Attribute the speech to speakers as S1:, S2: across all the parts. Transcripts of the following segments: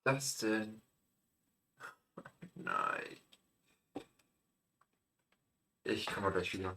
S1: das denn? Nein. Ich komme gleich wieder.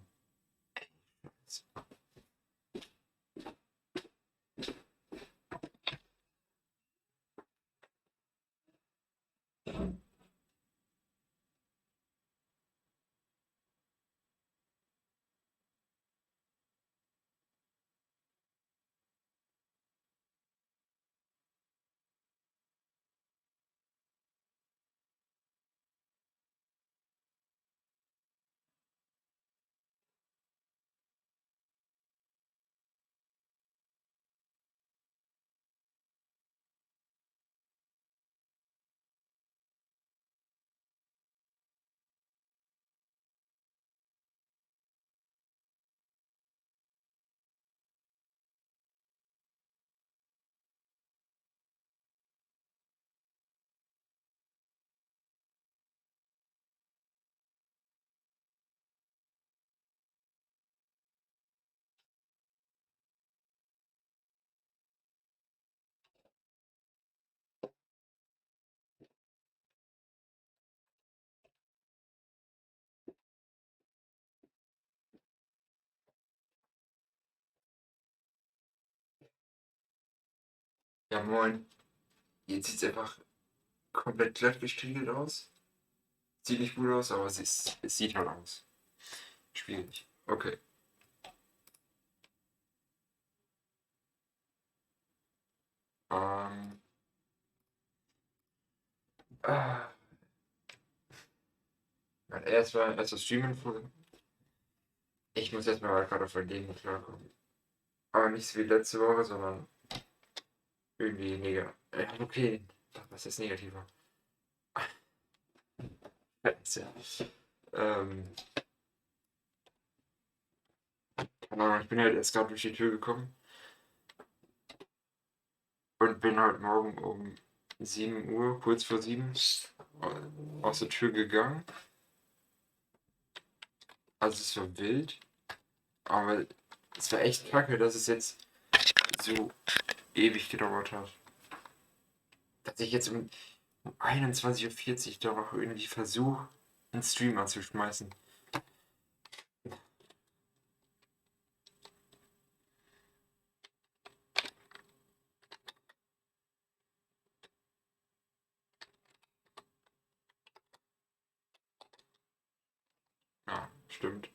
S1: Ja, moin. Jetzt sieht es einfach komplett glatt gestriegelt aus. Sieht nicht gut aus, aber es sieht halt aus. Schwierig. Okay. Ähm. Ah. Mein erstes Streamen von. Ich muss erstmal gerade auf mein Leben klarkommen. Aber nicht so wie letzte Woche, sondern irgendwie negativ. Ja, okay. Was ist negativer? Scheiße. Keine Ahnung, ich bin halt erst gerade durch die Tür gekommen und bin heute Morgen um 7 Uhr, kurz vor 7, aus der Tür gegangen. Also es war wild, aber es war echt kacke, dass es jetzt so ewig gedauert hat. Dass ich jetzt um 21:40 Uhr da noch irgendwie versuche, einen Stream anzuschmeißen. Ja, stimmt.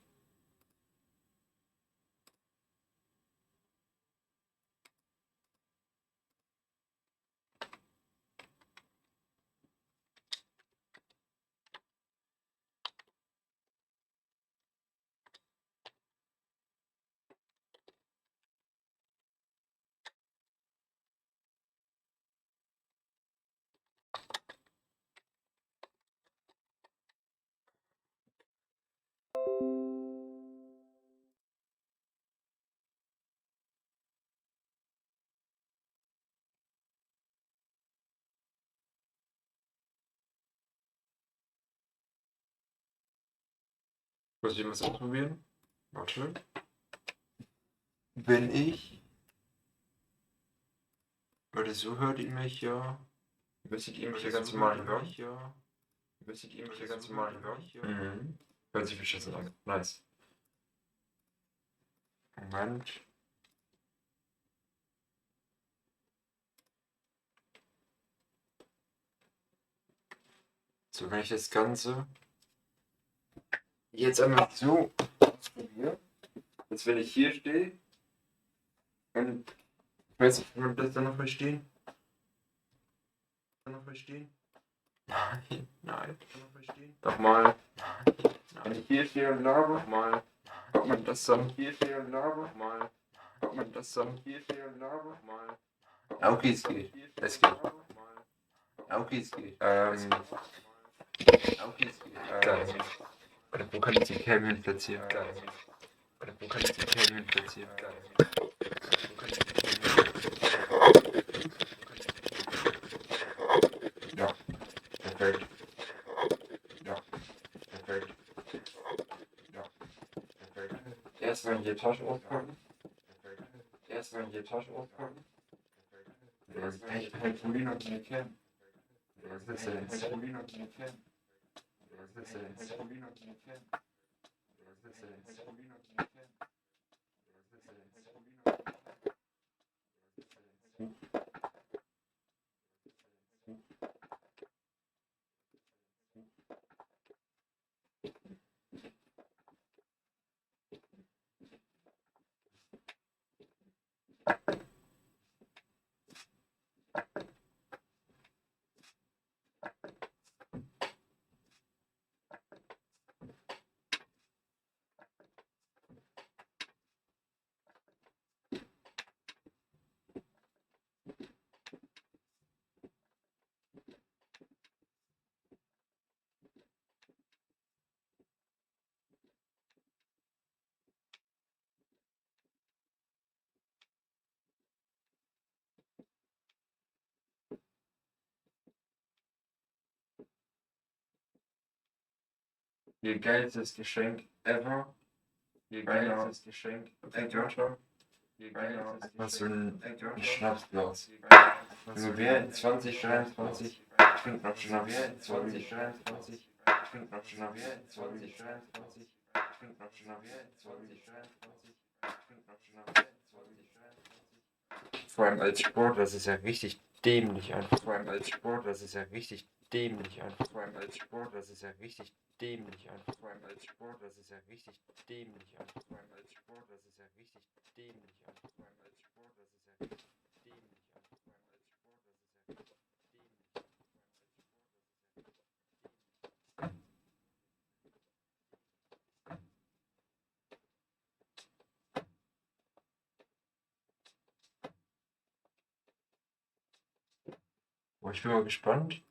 S1: Muss ich was ausprobieren? Warte. Wenn ich. Warte, so hört ihr mich ja. Müsstet ihr mich ja ganz normal hören? Müsstet ihr mich ja ganz normal hören? Mhm. Hört sich beschissen an. Nice. Moment. So, wenn ich das Ganze jetzt einmal so ausprobiere, als wenn ich hier stehe und ich weiß nicht, kann man das dann noch verstehen? Nein, nein. Nochmal. Wenn ich hier stehe und laber, nochmal. Hört man das dann? Hier stehe und laber, nochmal. Hört man das dann? Hier stehe und laber, nochmal. Ja, okay, es geht. Es geht. Ja, okay, es geht. Okay, es geht. Geil. Oder wo kann ich die Cam hin platzieren? Geil. Oder wo kann ich die Cam hin platzieren? Geil. Wo kann ich die Cam hin platzieren? Ja, perfekt. Ja, perfekt. Ja, perfekt. Erstmal hier Tasche auspacken. Erstmal hier Tasche auspacken. Dann kann ich kein Pulli noch mehr kennen. Resistance. Ihr geilstes Geschenk ever. Ihr geilstes Geschenk ever. Was so ein Schnapsglas. Nur wer in 2023 trinkt noch Schnaps? Wer in 2023 trinkt noch Schnaps? Wer in 2023 trinkt noch Schnaps? Wer in 2023 trinkt noch Schnaps? Vor allem als Sport, das ist ja richtig dämlich einfach. Vor allem als Sport, das ist ja richtig dämlich einfach. Vor allem als Sport, das ist ja richtig dämlich einfach. Vor allem als Sport, das ist ja richtig dämlich einfach. Vor allem als Sport, das ist ja richtig dämlich einfach. Vor allem als Sport, das ist ja richtig dämlich einfach. Vor allem als Sport, das ist ja richtig Boah, ich bin mal gespannt,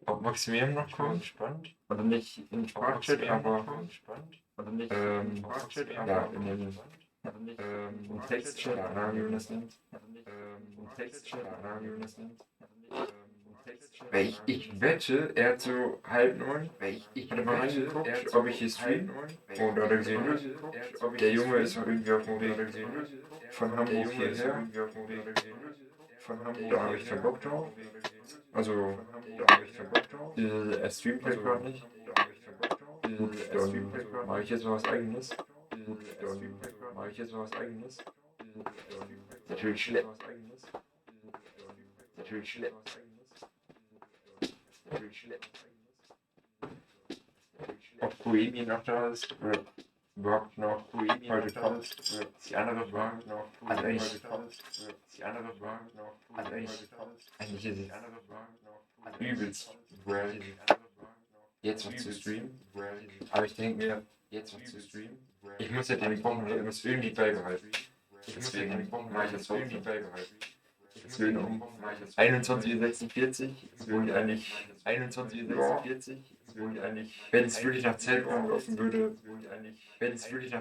S1: ob Maximilian noch kommt. Gespannt. Oder nicht in Sprachchat, aber oder nicht in Sprachchat, ja, in den im Textchat, wie man das nennt. Im Textchat, wie man das nennt. Weil ich wette, er hat so 8:30, hat mal reingeguckt, ob ich hier stream. Und da hat er gesehen, der Junge ist irgendwie auf dem Weg von Hamburg hierher. Da habe ich keinen Bock drauf. Also, er streamt halt gerade nicht. Gut, dann mache ich jetzt mal was Eigenes. Natürlich schlecht. Ob Poemi noch da ist, oder überhaupt noch heute kommt, ist die andere Frage. Also eigentlich ist es übelst wack, jetzt noch zu streamen. Aber ich denke mir, ich muss ja den Wochenrhythmus irgendwie beibehalten. Deswegen mache ich das irgendwie beibehalten. Deswegen um 21:46 Uhr, wo ich eigentlich 21:46 Uhr, wenn es wirklich nach Zeit laufen würde,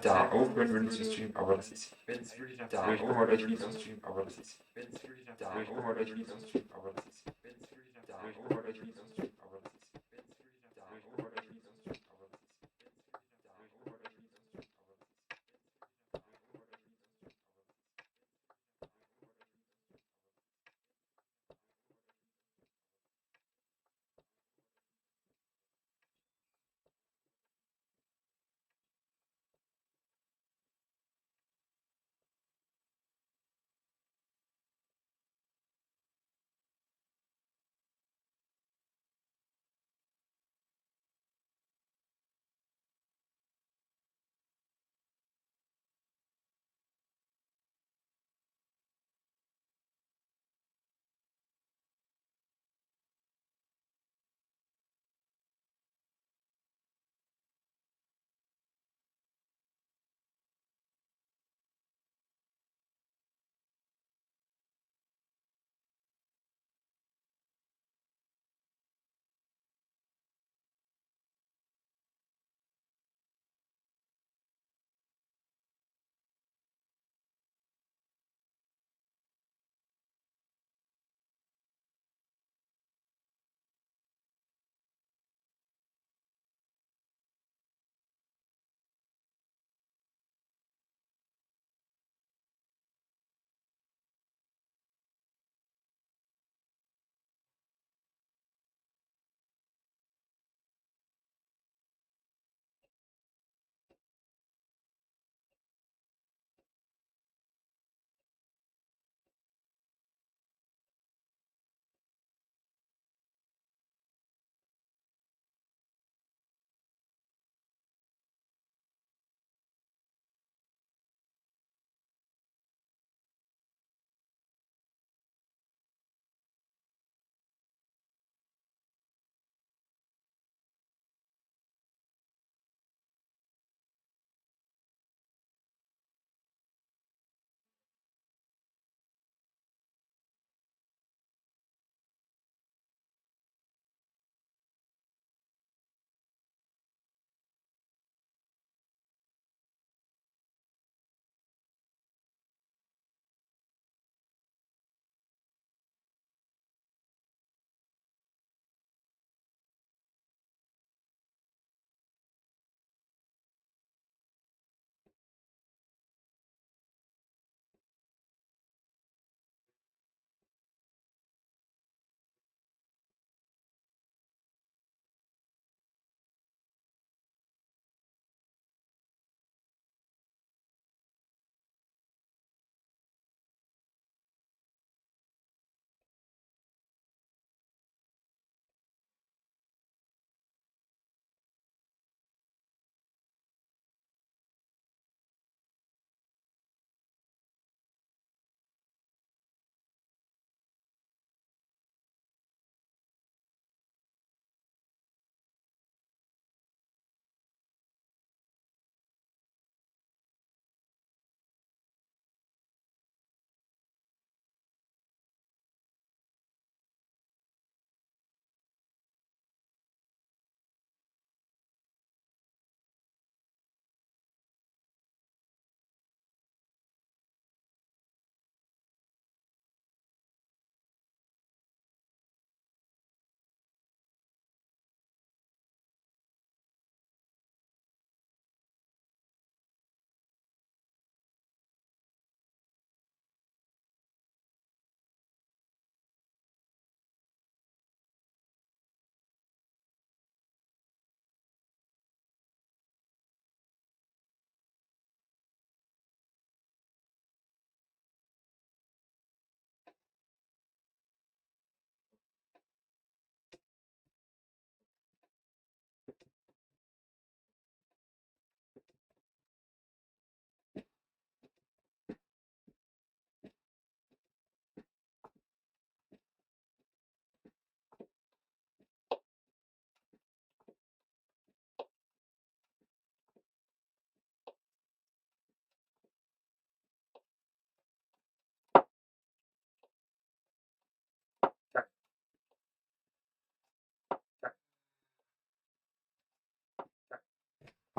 S1: da aufhören würde zu streamen, aber das ist, da ich komme gleich wieder streamen, aber das ist, da ich komme gleich wieder streamen, aber das ist, da ich komme gleich wieder streamen, aber das ist.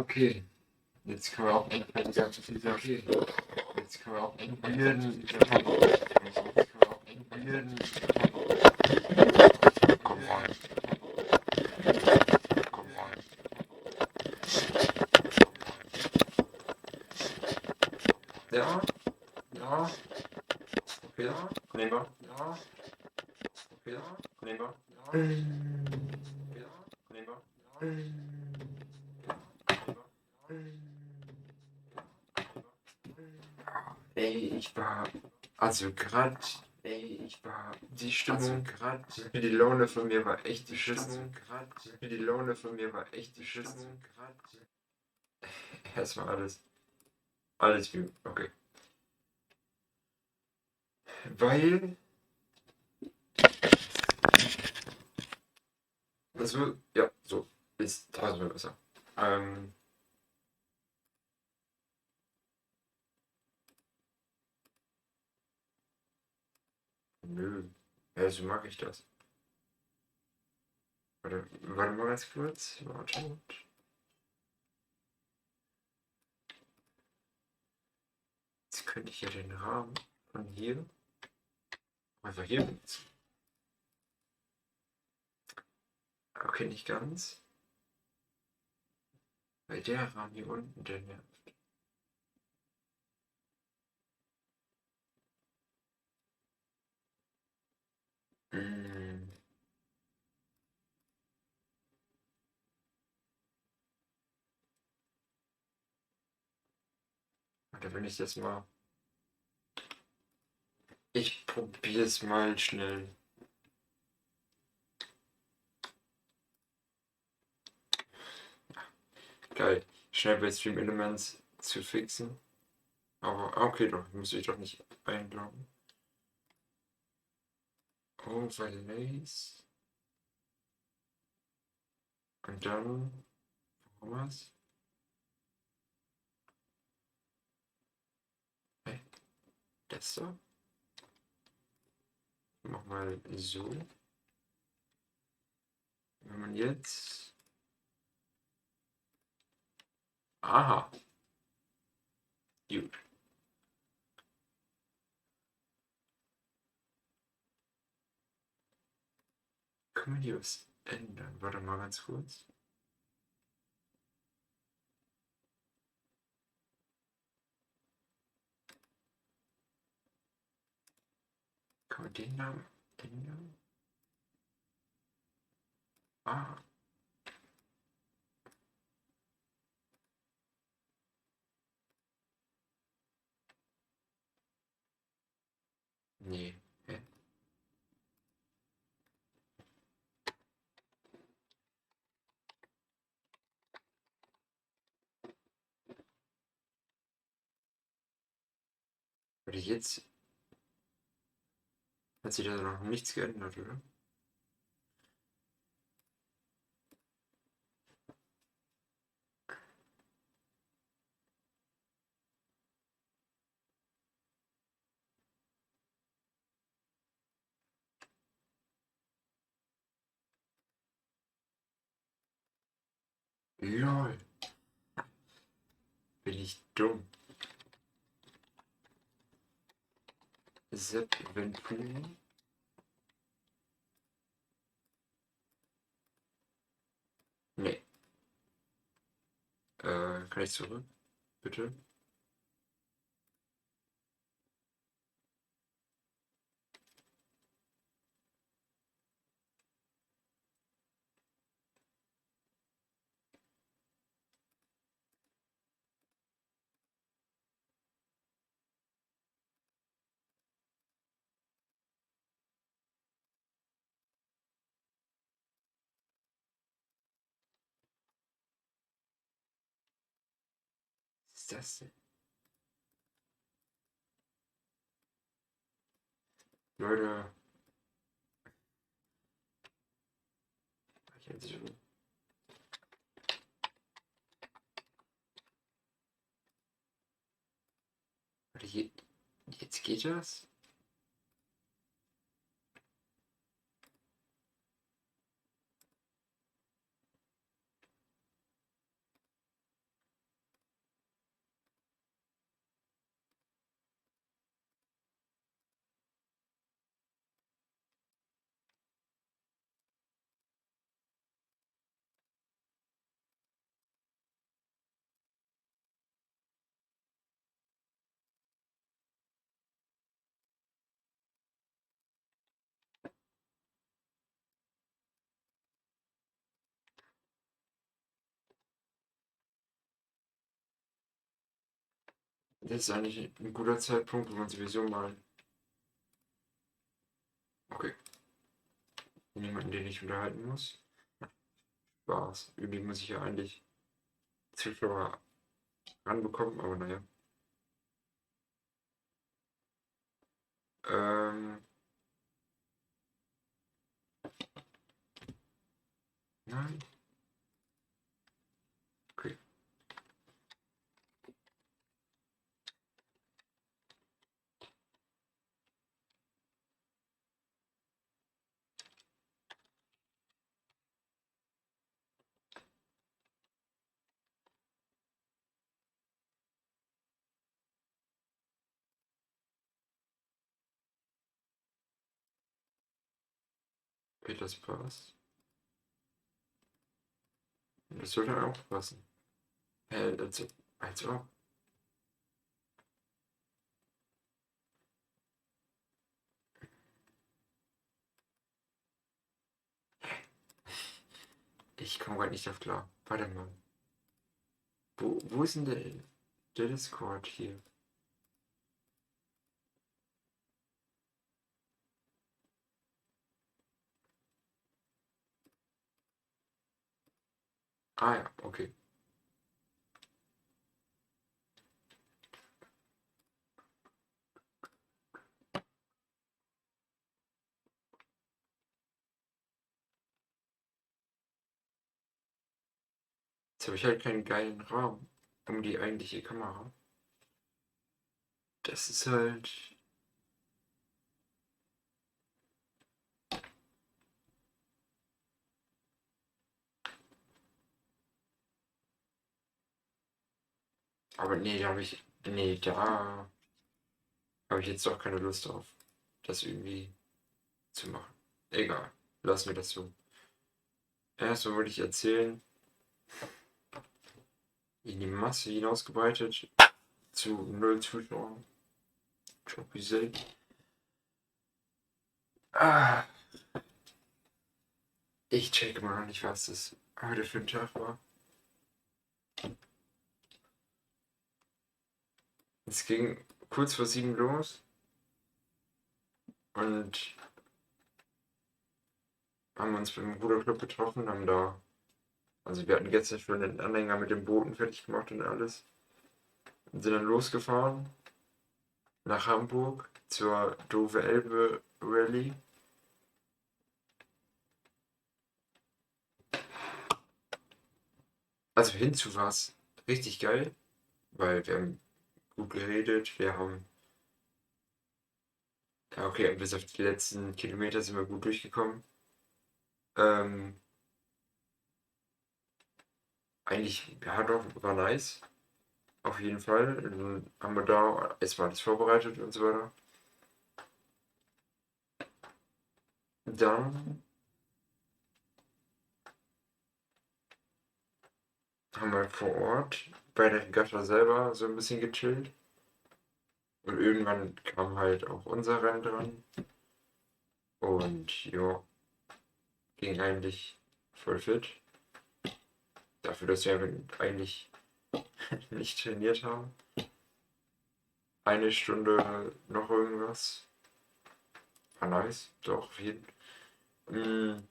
S1: Okay, jetzt können wir auch ungefähr die ganze dieser. Okay, jetzt können wir auch ungefähr ja, ja, okay, ja, nehmen wir, ja, okay, ja, nehmen wir, ja, nehmen wir, ich war, also gerade, die Stimmung, die Laune von mir war echt beschissen, die Laune von mir war echt beschissen, erstmal alles gut, okay, weil, also, ja, so, ist tausendmal besser, nö, ja, so mag ich das. Warte mal ganz kurz. Warte. Jetzt könnte ich ja den Rahmen von hier einfach hier benutzen. Okay, nicht ganz. Weil der Rahmen hier unten, der nervt. Mm. Warte, wenn ich das mal. Ich probiere es mal schnell. Geil. Schnell bei Stream Elements zu fixen. Aber okay, doch, muss ich doch nicht einloggen. Overlays. Und dann. Was? Hey, das so? Mach mal so. Wenn man jetzt. Aha. Gut. Können wir hier was ändern? Warte mal ganz kurz. Kann man den Namen ändern? Ah. Nee. Hä? Warte, jetzt hat sich da noch nichts geändert, oder? LOL. Bin ich dumm. Sepp Ventura. Nee. Kann ich zurück? Bitte? Was ist das denn? Leute. Jetzt, warte, jetzt geht das? Das ist eigentlich ein guter Zeitpunkt, wo man sowieso mal. Okay, niemanden, den ich unterhalten muss. Spaß. Irgendwie muss ich ja eigentlich Zuschauer ranbekommen, aber naja. Ähm. Nein. Okay. Okay, das passt. Das sollte auch passen. Also. Ich komme gerade nicht auf klar. Warte mal. Wo ist denn der Discord hier? Ah ja, okay. Jetzt habe ich halt keinen geilen Rahmen um die eigentliche Kamera. Das ist halt. Aber nee, da habe ich. Nee, da habe ich jetzt doch keine Lust drauf, das irgendwie zu machen. Egal, lassen wir das so. Erstmal wollte ich erzählen, in die Masse hinausgebreitet, zu 0 Zuschauern. Tropisel. Ah, ich check immer noch nicht, was das heute für ein Tag war. Es ging kurz vor 7 los und haben uns beim Ruderclub getroffen, haben da. Also wir hatten gestern schon den Anhänger mit den Booten fertig gemacht und alles. Und sind dann losgefahren nach Hamburg zur Dove Elbe Rallye. Also hinzu war es richtig geil, weil wir haben gut geredet, wir haben. Ja, okay, bis auf die letzten Kilometer sind wir gut durchgekommen. Ähm, eigentlich, ja doch, war nice. Auf jeden Fall. Dann haben wir da erstmal alles vorbereitet und so weiter. Dann haben wir vor Ort bei der Regatta selber so ein bisschen gechillt. Und irgendwann kam halt auch unser Rennen dran. Und ja, ging eigentlich voll fit. Dafür, dass wir eigentlich nicht trainiert haben. Eine Stunde noch irgendwas. War nice, doch, auf jeden Fall.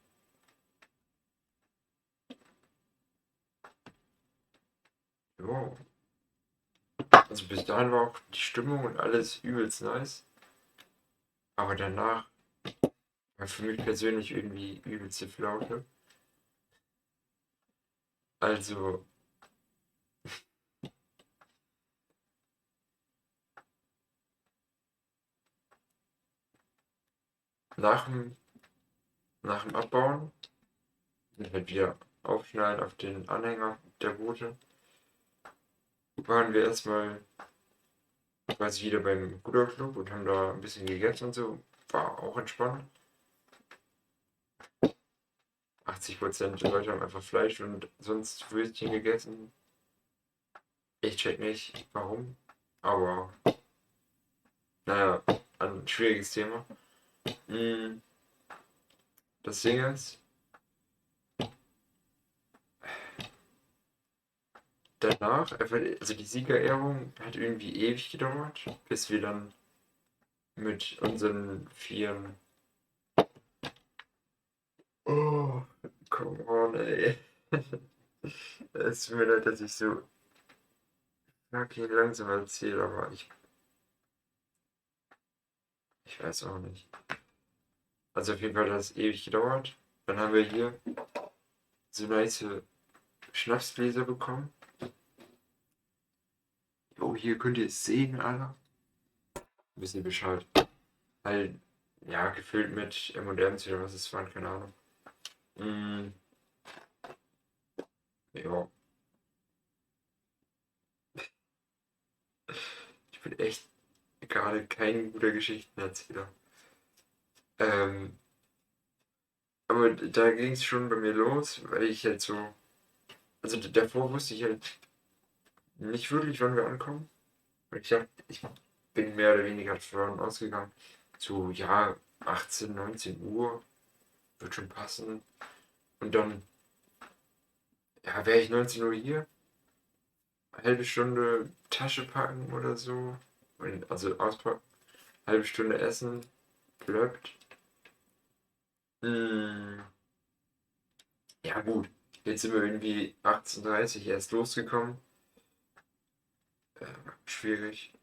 S1: Ja, also bis dahin war auch die Stimmung und alles übelst nice. Aber danach war für mich persönlich irgendwie übelste Flaute. Also nach dem, nach dem Abbauen, halt wieder aufschnallen auf den Anhänger der Boote, waren wir erstmal quasi wieder beim Ruderclub und haben da ein bisschen gegessen und so. War auch entspannt. 80% der Leute haben einfach Fleisch und sonst Würstchen gegessen. Ich check nicht, warum. Aber naja, ein schwieriges Thema. Mm, Das Ding ist, danach, also die Siegerehrung hat irgendwie ewig gedauert, bis wir dann mit unseren Vieren. Oh, come on, ey. Es tut mir leid, dass ich so fucking langsam erzähle, aber ich weiß auch nicht. Also auf jeden Fall hat es ewig gedauert. Dann haben wir hier so nice Schnapsgläser bekommen. Oh, hier könnt ihr es sehen, Alter. Wisst ihr Bescheid. Halt, ja, gefüllt mit M&M's oder was es waren, keine Ahnung. Mm, ja, ich bin echt gerade kein guter Geschichtenerzähler. Ähm, aber da ging es schon bei mir los, weil ich halt so. Also davor wusste ich halt nicht wirklich, wann wir ankommen. Ich bin mehr oder weniger davon ausgegangen. So, ja, 18, 19 Uhr wird schon passen. Und dann, ja, wäre ich 19 Uhr hier, halbe Stunde Tasche packen oder so. Also auspacken, halbe Stunde essen, blöppt. Hm, ja, gut. Jetzt sind wir irgendwie 18:30 erst losgekommen. Schwierig.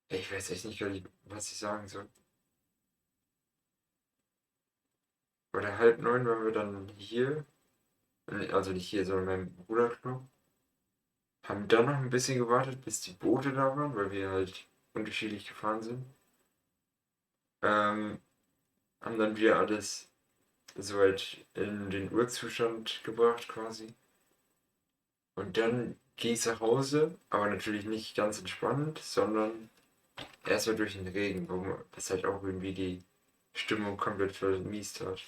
S1: Ich weiß echt nicht, was ich sagen soll. Oder halb neun waren wir dann hier. Also nicht hier, sondern beim Bruderclub. Haben dann noch ein bisschen gewartet, bis die Boote da waren, weil wir halt unterschiedlich gefahren sind. Ähm, haben dann wieder alles soweit in den Urzustand gebracht quasi. Und dann ging es nach Hause, aber natürlich nicht ganz entspannt, sondern erstmal durch den Regen, das halt auch irgendwie die Stimmung komplett vermiest hat.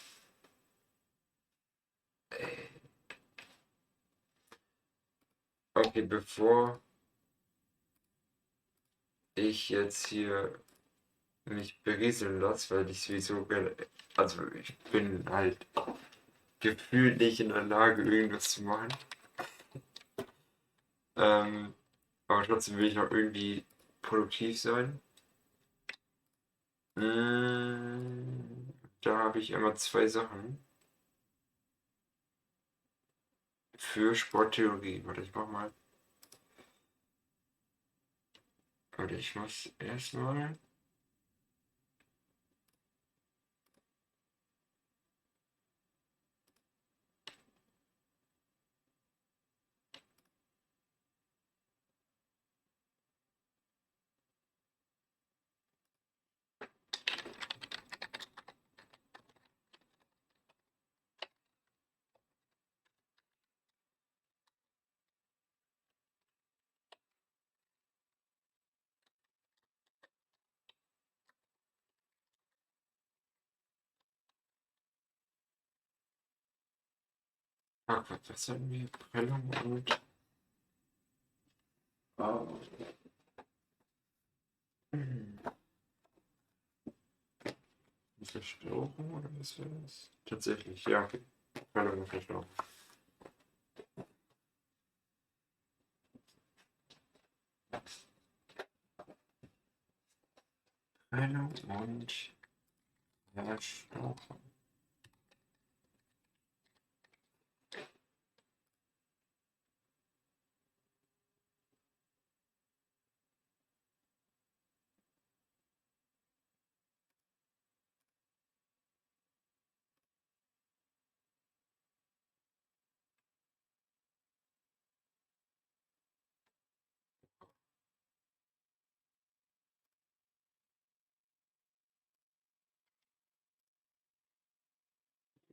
S1: Ey. Okay, bevor ich jetzt hier mich berieseln lasse, weil ich sowieso gerne, also ich bin halt gefühlt nicht in der Lage, irgendwas zu machen. Ähm, aber trotzdem will ich noch irgendwie produktiv sein. Da habe ich immer zwei Sachen für Sporttheorie. Warte, ich muss erstmal. Was hatten wir? Prellung und. Oh. Verstauchen oder was war das? Tatsächlich, ja, okay. Prellung und Verstauchen. Prellung und Verstauchen.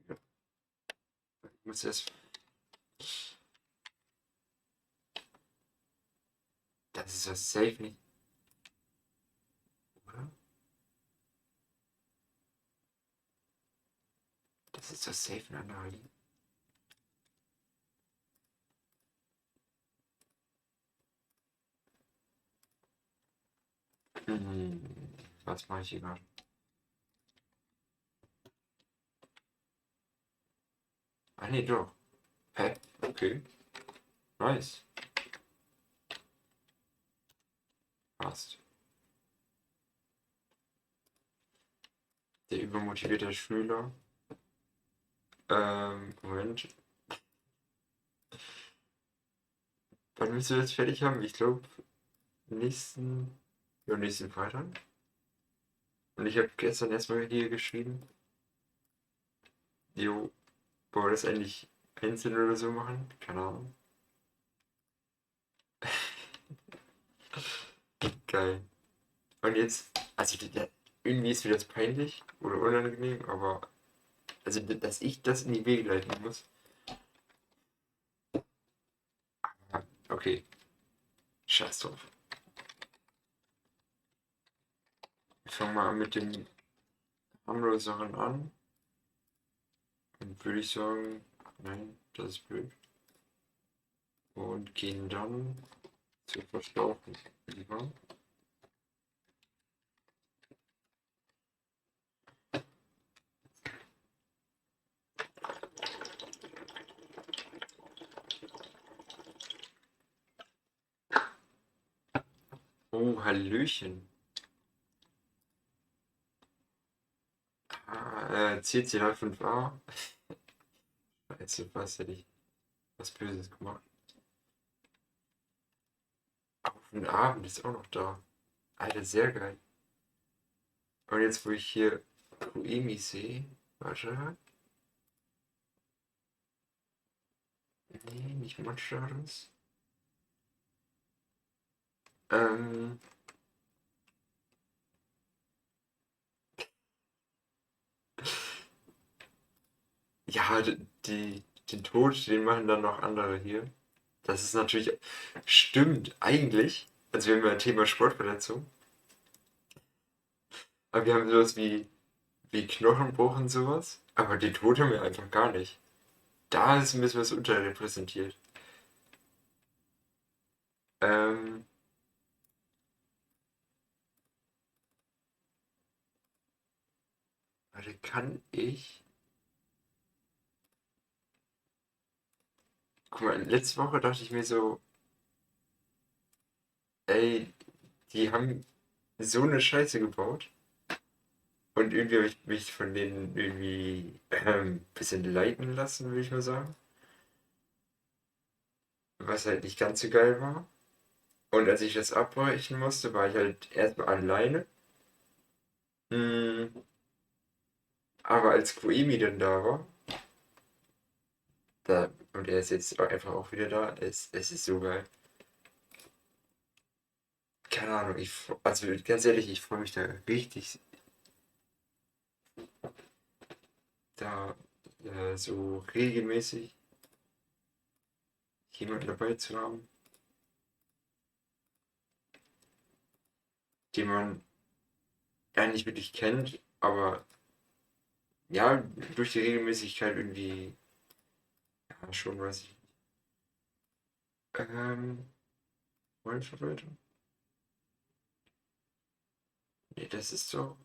S1: Ja, ich muss erst. Das ist ja safe nicht, oder? Das ist das safe ein anderer Lied. Hm, was mache ich hier gerade? Ah, nee, doch. Hä? Okay. Nice. Passt. Der übermotivierte Schüler. Moment. Wann willst du das fertig haben? Ich glaube, nächsten, ja, nächsten Freitag. Und ich habe gestern erstmal hier geschrieben, jo, wollen wir das eigentlich einzeln oder so machen? Keine Ahnung. Geil. Und jetzt, also irgendwie ist mir das peinlich oder unangenehm, aber also dass ich das in die Wege leiten muss. Ja, okay, scheiß drauf. Wir fangen mal mit den harmloseren an. Und würde ich sagen, nein, das ist blöd. Und gehen dann zur Verstauchen über. Oh, Hallöchen. CC05A. Scheiße, was hätte ich was Böses gemacht? Auf den Abend ist auch noch da. Alter, sehr geil. Und jetzt, wo ich hier Noemi sehe, warte. Nee, nicht Mod-Status. Ähm, ja, den Tod, den machen dann noch andere hier. Das ist natürlich, stimmt, eigentlich. Also wir haben ja ein Thema Sportverletzung. Aber wir haben sowas wie Knochenbruch und sowas. Aber den Tod haben wir einfach gar nicht. Da ist ein bisschen was unterrepräsentiert. Ähm, warte, kann ich. Guck mal, letzte Woche dachte ich mir so, ey, die haben so eine Scheiße gebaut. Und irgendwie habe ich mich von denen irgendwie ein bisschen leiten lassen, würde ich mal sagen. Was halt nicht ganz so geil war. Und als ich das abbrechen musste, war ich halt erstmal alleine. Mm, aber als Koemi dann da war, und er ist jetzt auch einfach auch wieder da, es ist so geil. Keine Ahnung, also ganz ehrlich, ich freue mich da richtig, da so regelmäßig jemanden dabei zu haben, den man ja nicht wirklich kennt, aber ja, durch die Regelmäßigkeit irgendwie, ja, schon weiß ich. Rollenverwaltung? Nee, das ist doch.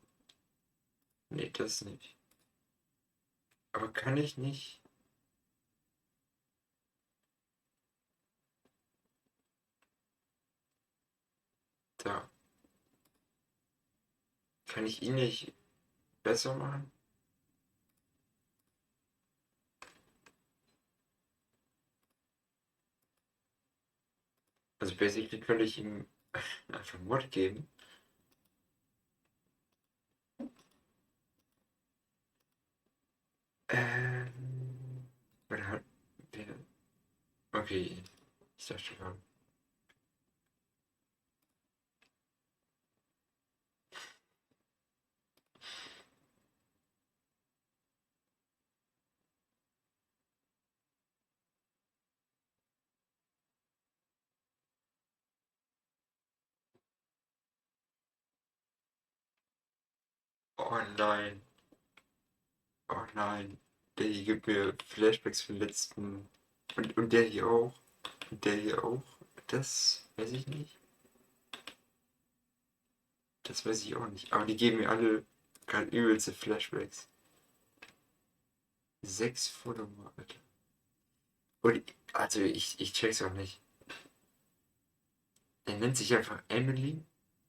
S1: Nee, das nicht. Aber kann ich nicht. Da. Kann ich ihn nicht besser machen? Also basically könnte ich ihm einfach Mod geben. Oder hat der. Okay, ich dachte schon. Oh nein. Oh nein. Der hier gibt mir Flashbacks für den letzten. Und der hier auch. Und der hier auch. Das weiß ich nicht. Das weiß ich auch nicht. Aber die geben mir alle gerade übelste Flashbacks. 6 Follower, Alter. Und also ich check's auch nicht. Er nennt sich einfach Emily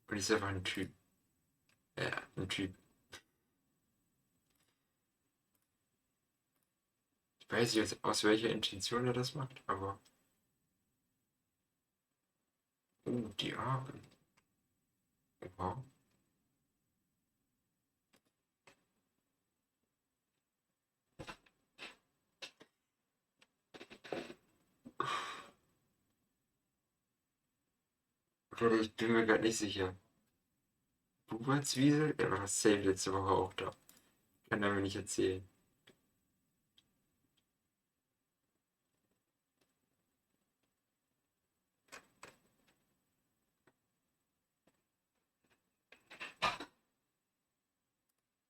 S1: und ist einfach ein Typ. Ja, ein Typ. Ich weiß nicht, aus welcher Intention er das macht, aber. Oh, die Arme. Wow. Oder ich bin mir gerade nicht sicher. Bubertswiesel? Er war safe letzte Woche auch da. Kann er mir nicht erzählen.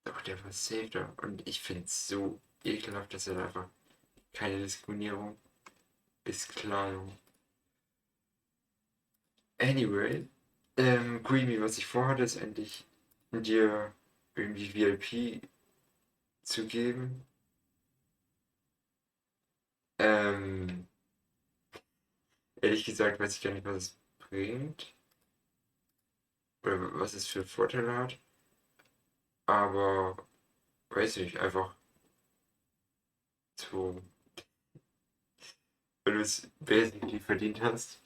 S1: Doch, der war safe da. Und ich finde es so ekelhaft, dass er da einfach keine Diskriminierung ist. Klar, Junge. Anyway, Creamy, was ich vorhatte, ist endlich dir irgendwie VIP zu geben. Ähm, Ehrlich gesagt weiß ich gar nicht, was es bringt oder was es für Vorteile hat, aber weiß nicht, einfach so, weil du es basically verdient hast.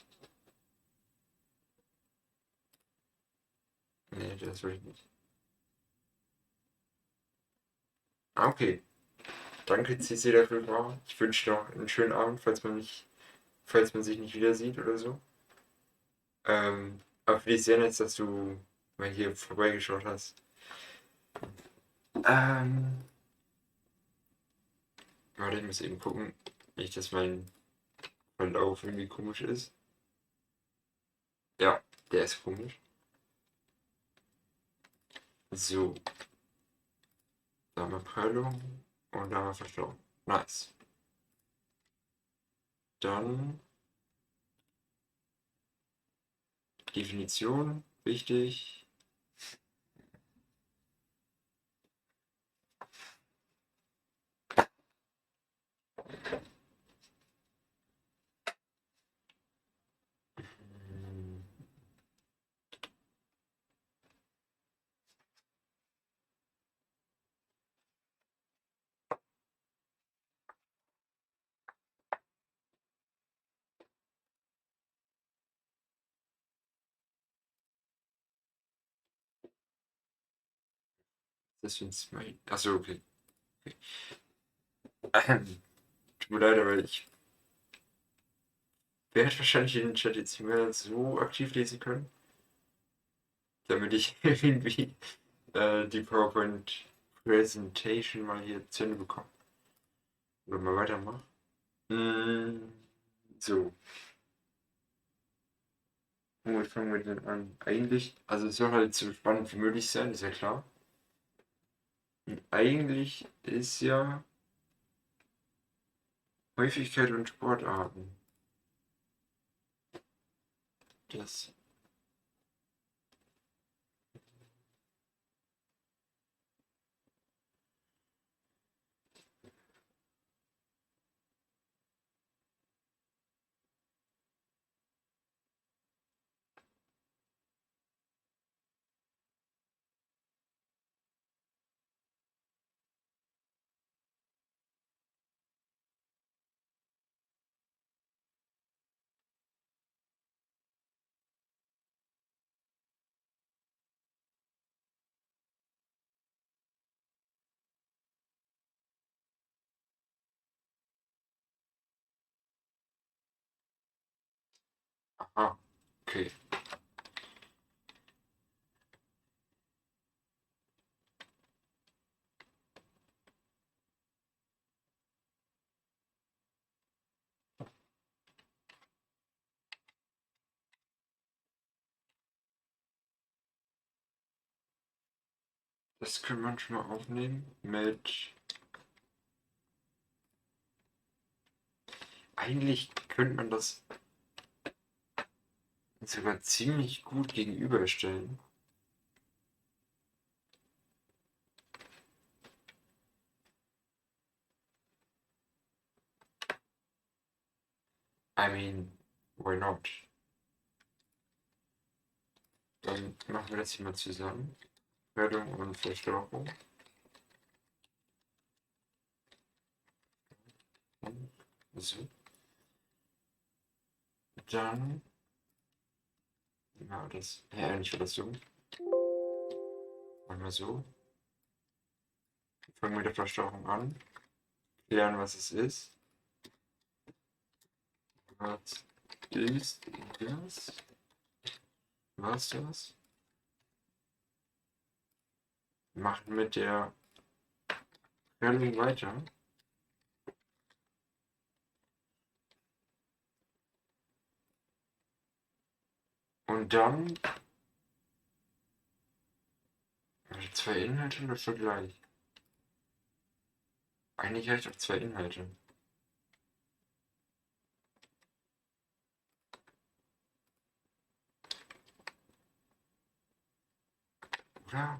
S1: Nee, das will ich nicht. Ah, okay. Danke, CC, dafür. Ich wünsche noch einen schönen Abend, falls man sich nicht wieder sieht oder so. Aber finde ich sehr nett, dass du mal hier vorbeigeschaut hast. Ähm, Warte, ich muss eben gucken, nicht, dass mein Verlauf irgendwie komisch ist. Ja, der ist komisch. So, da haben wir Peilung und da haben wir Verstauung. Nice. Dann Definition, wichtig. Das sind zwei. Achso, okay. Tut mir leid, aber ich werde wahrscheinlich den Chat jetzt nicht mehr so aktiv lesen können, damit ich irgendwie die PowerPoint Presentation mal hier zu Ende bekomme. Oder mal weitermache. Mm, so, womit fangen wir denn an? Eigentlich, also es soll halt so spannend wie möglich sein, ist ja klar. Und eigentlich ist ja Häufigkeit und Sportarten. Das. Aha, okay. Das könnte man schon mal aufnehmen mit. Eigentlich könnte man das sogar ziemlich gut gegenüberstellen. I mean, why not? Dann machen wir das hier mal zusammen. Meldung und Verstärkung. So. Dann. Ja, das. Ja, eigentlich war das so. Machen wir so. Fangen wir mit der Verstärkung an. Klären, was es ist. Was ist das? Was das? Machen mit der Meldung weiter. Und dann. Zwei Inhalte oder Vergleich? Eigentlich reicht auch zwei Inhalte. Oder?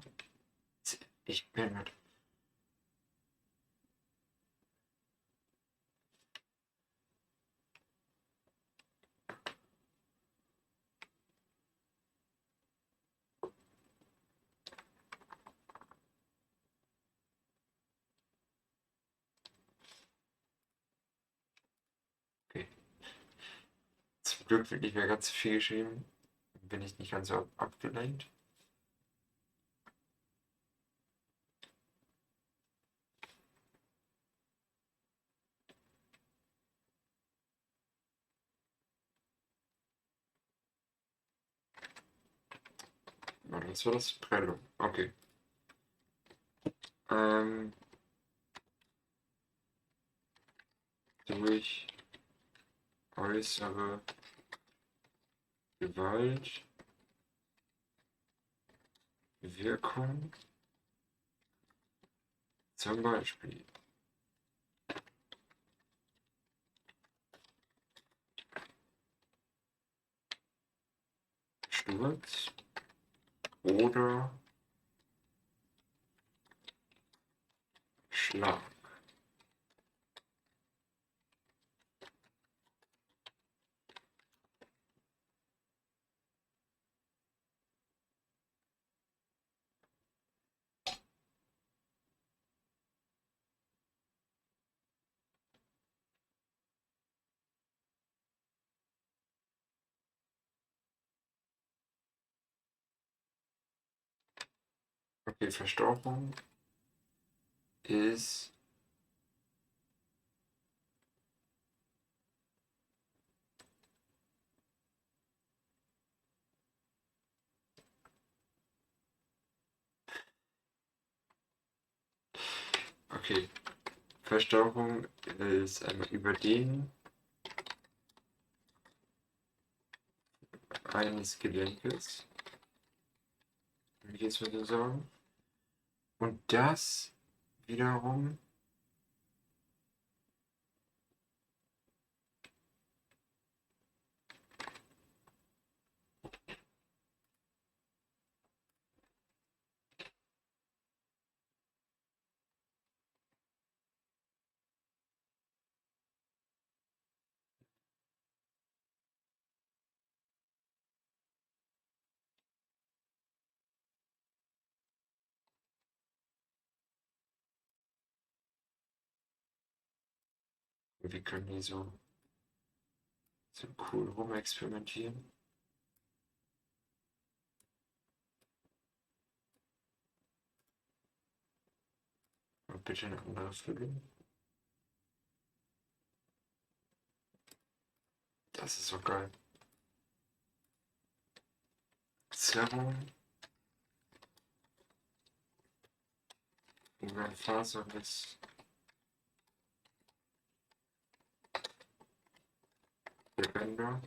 S1: Ich bin mit. Okay. Zum Glück wird nicht mehr ganz so viel geschrieben. Bin ich nicht ganz so abgelenkt. Warte, was war das? Prellung. Okay. Durch äußere Gewalt, Wirkung, zum Beispiel Sturz oder Schlag. Okay, Verstauchung ist okay. Verstauchung ist einmal über den eines Gelenkes, will ich jetzt mal so sagen. Und das wiederum wir können hier so cool rumexperimentieren. Und bitte eine andere Füllung. Das ist so geil. Zerrung. Über faserless Gewänder.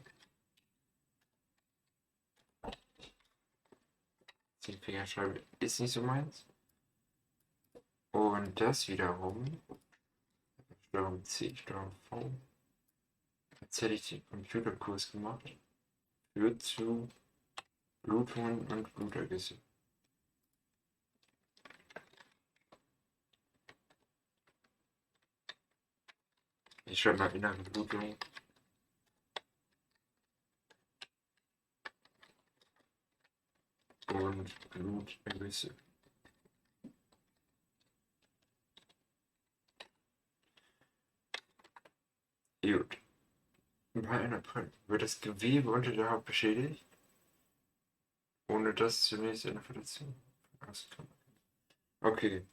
S1: 10-Fingerscheibe ist nicht so meins. Und das wiederum, Steuerung C, Steuerung V, jetzt hätte ich den Computerkurs gemacht, führt zu Blutungen und Blutergüsse. Ich schreibe mal innere Blutung und Blutergüsse. Gut. Bei einer Prellung wird das Gewebe unter der Haut beschädigt, ohne dass zunächst eine Verletzung auskommt. Okay.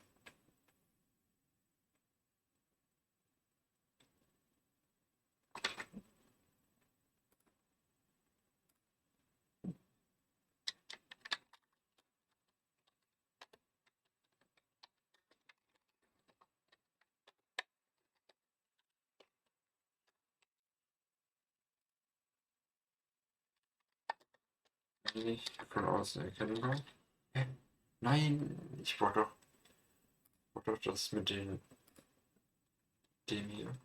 S1: Nicht von außen erkennbar. Hä? Nein, ich brauch doch das mit dem hier.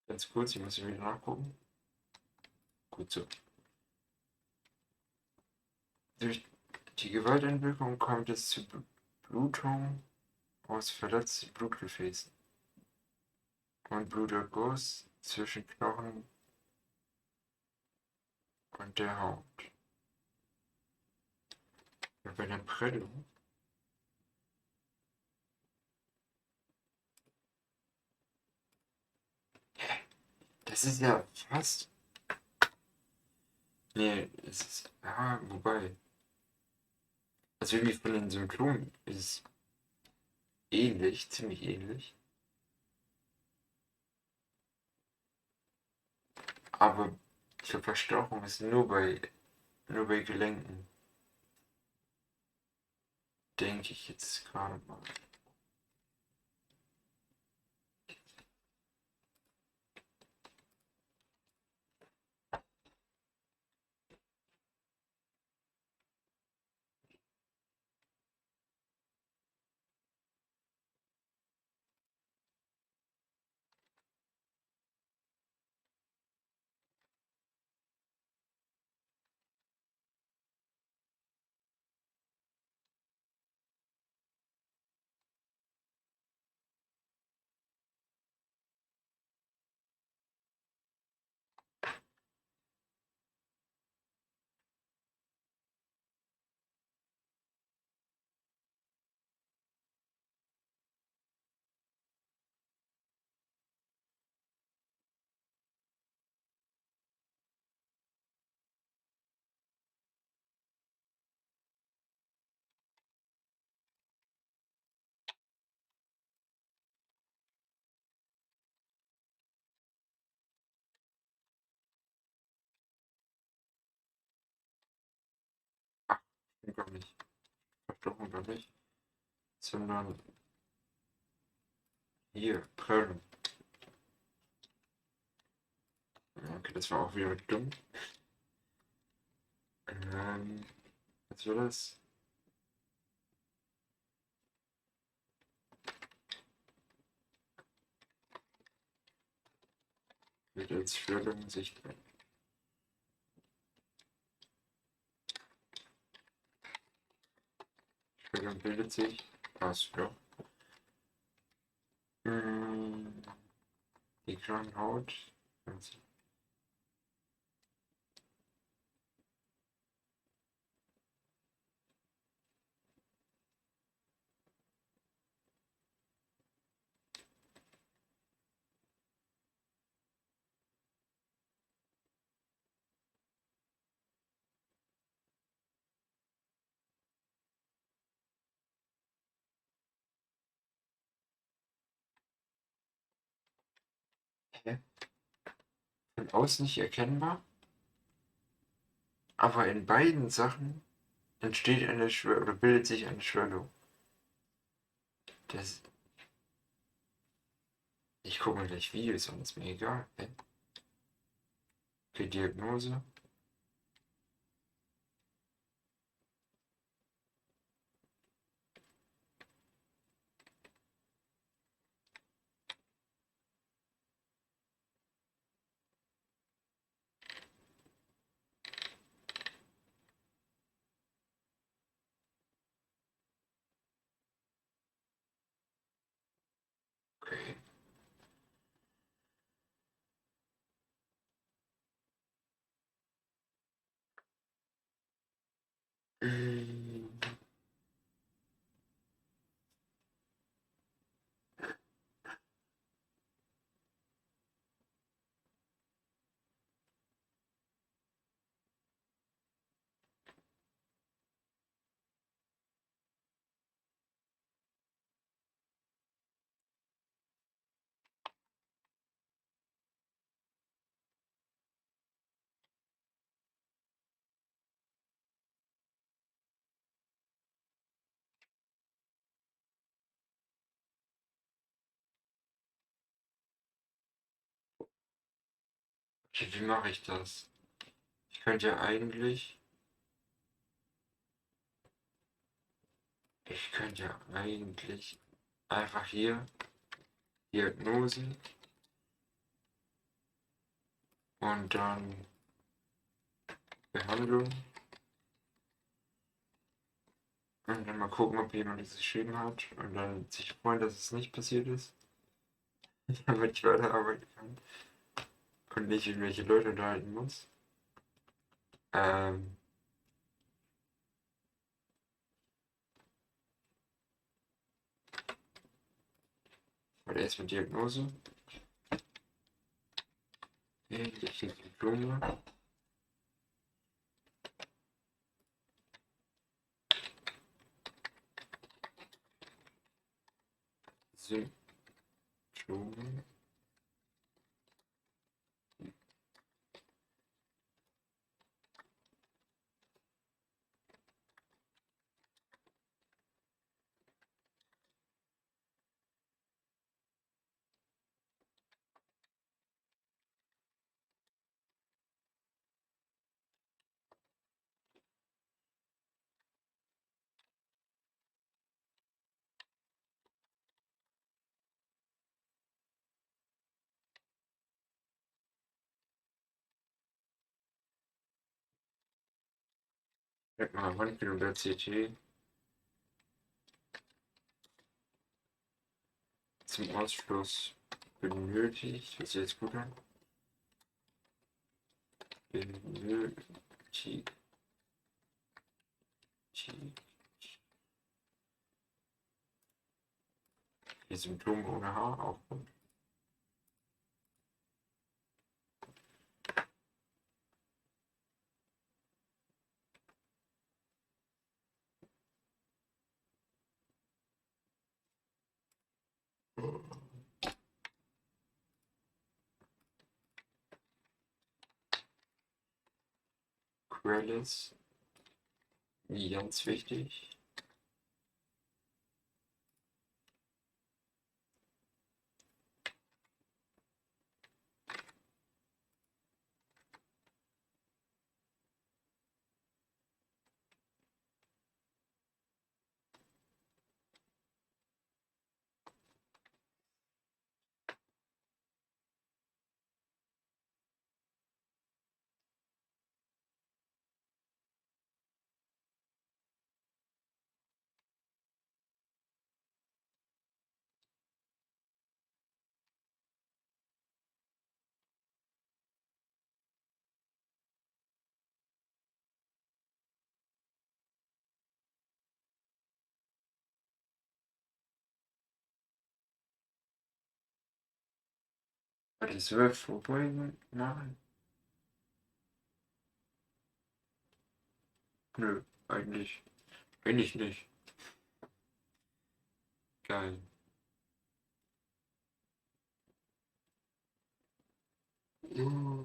S1: Ganz kurz, ich muss hier wieder nachgucken. Gut so. Durch die Gewalteinwirkung kommt es zu Blutung aus verletzten Blutgefäßen und Bluterguss zwischen Knochen und der Haut. Und bei der Prellung das ist ja fast. Nee, es ist. Ja, wobei. Also irgendwie von den Symptomen ist es ähnlich, ziemlich ähnlich. Aber ich glaube, Verstauchung ist nur bei Gelenken. Denke ich jetzt gerade mal. Ach, gar nicht. Verstauchung gar nicht. Sondern hier, Prellung. Okay, das war auch wieder dumm. Was war das? Wird als Schwellung sichtbar. Schwellung bildet sich. Passt, ja. Die Knochenhaut. Hä? Von außen nicht erkennbar, aber in beiden Sachen entsteht eine Schwellung oder bildet sich eine Schwellung. Das. Ich gucke mir gleich Videos an, ist mir egal. Okay, Diagnose. Okay. Mm, Okay, wie mache ich das? Ich könnte ja eigentlich. Ich könnte ja eigentlich einfach hier Diagnose und dann Behandlung und dann mal gucken, ob jemand das geschrieben hat und dann sich freuen, dass es nicht passiert ist, damit ich weiterarbeiten kann und nicht irgendwelche Leute unterhalten muss. Ähm, aber erstmal Diagnose. Okay, ich Symptome. Symptome. Merk mal Röntgen oder CT zum Ausschluss benötigt. Hört sich jetzt gut an. Benötigt. Die Symptome ohne Haar auch gut. Quellis, ganz wichtig. Das wird vorbeugen? Nein. Nö, eigentlich. Eigentlich nicht. Geil. Uh,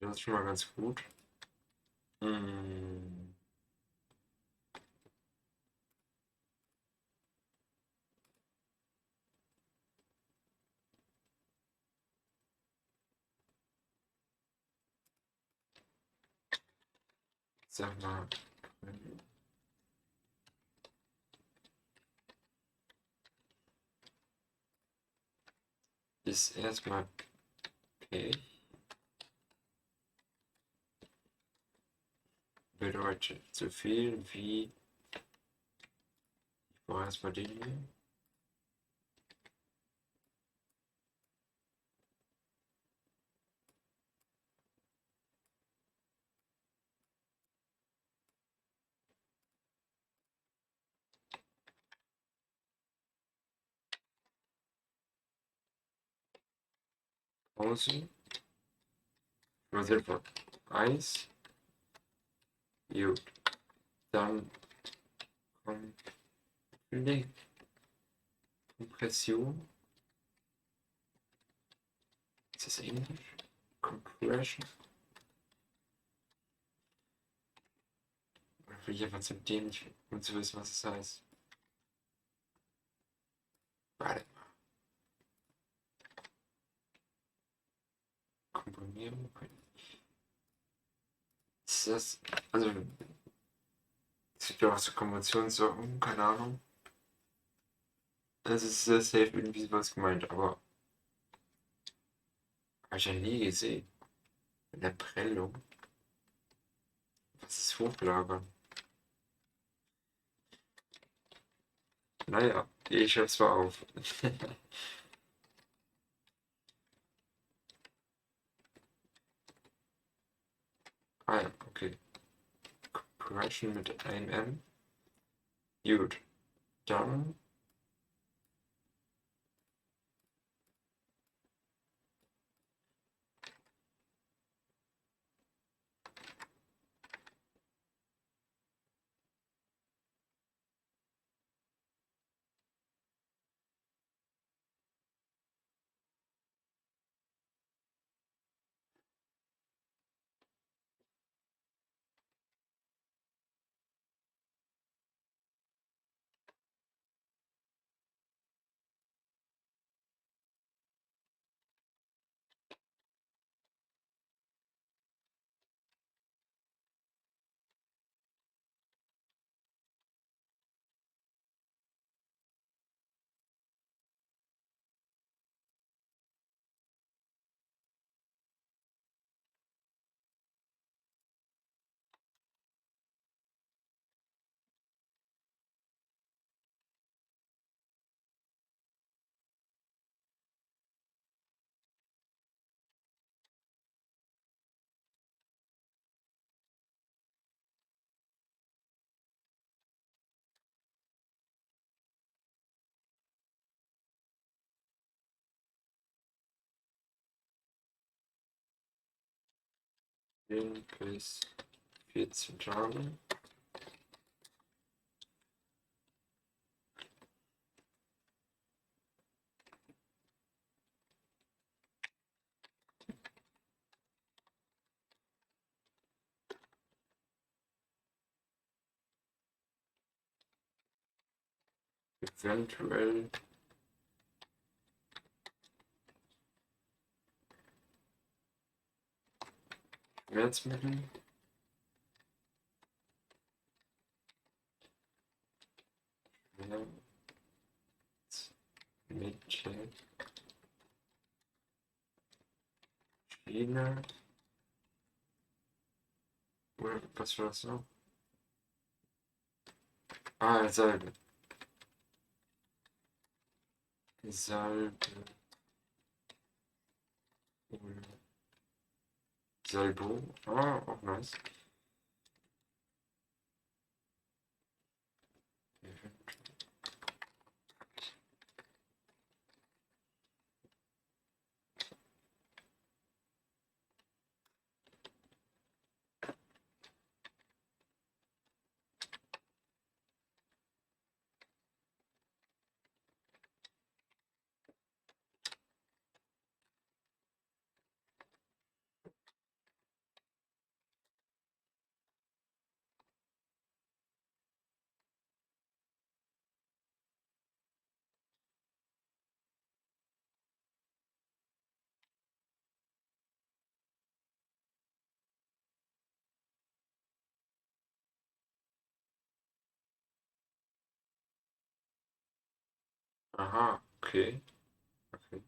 S1: Das ist schon mal ganz gut. Hm. Sag mal. Ist erstmal Pech. Bedeutet so viel wie. Ich brauche erstmal den hier. Pause. Was etwa Eis. Gut. Dann kommt Kompression. Ist das Englisch? Compression? Oder will ich einfach zu dämlich, um zu wissen, was es heißt? Warte mal. Komponieren können. Ist das. Also. Es gibt ja auch so Konventionssorten, keine Ahnung. Es ist sehr safe irgendwie was gemeint, aber habe ich ja nie gesehen. In der Prellung. Was ist Hochlagern? Naja, ich schreib's mal auf. Ah ja, okay. Compression mit einem M. Gut. Dann. Bis 14 Tage. Eventuell Schmerzmittel. Schmerzmittel. Schiene. Oder was war das noch? Ah, Salbe. Salbe. Salbo. Ah, auch nice. Aha, okay. Okay.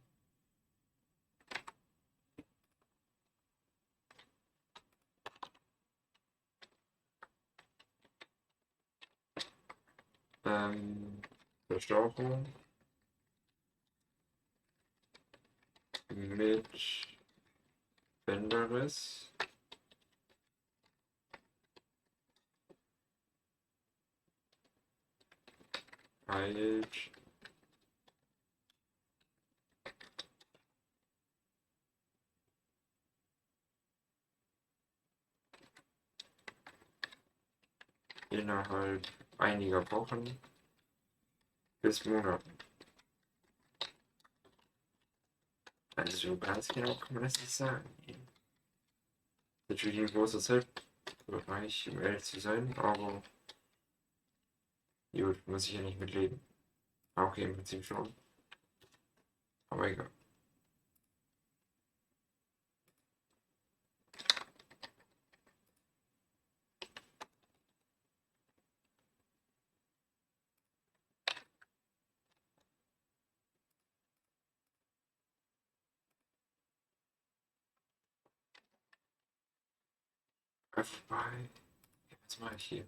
S1: Verstauchung mit Bänderriss, heilt innerhalb einiger Wochen bis Monaten. Also so ganz genau kann man das nicht sagen. Natürlich ein großer Zeitbereich, um ehrlich zu sein, aber gut, muss ich ja nicht mitleben. Okay, im Prinzip schon, aber egal. Bei, was mache ich hier?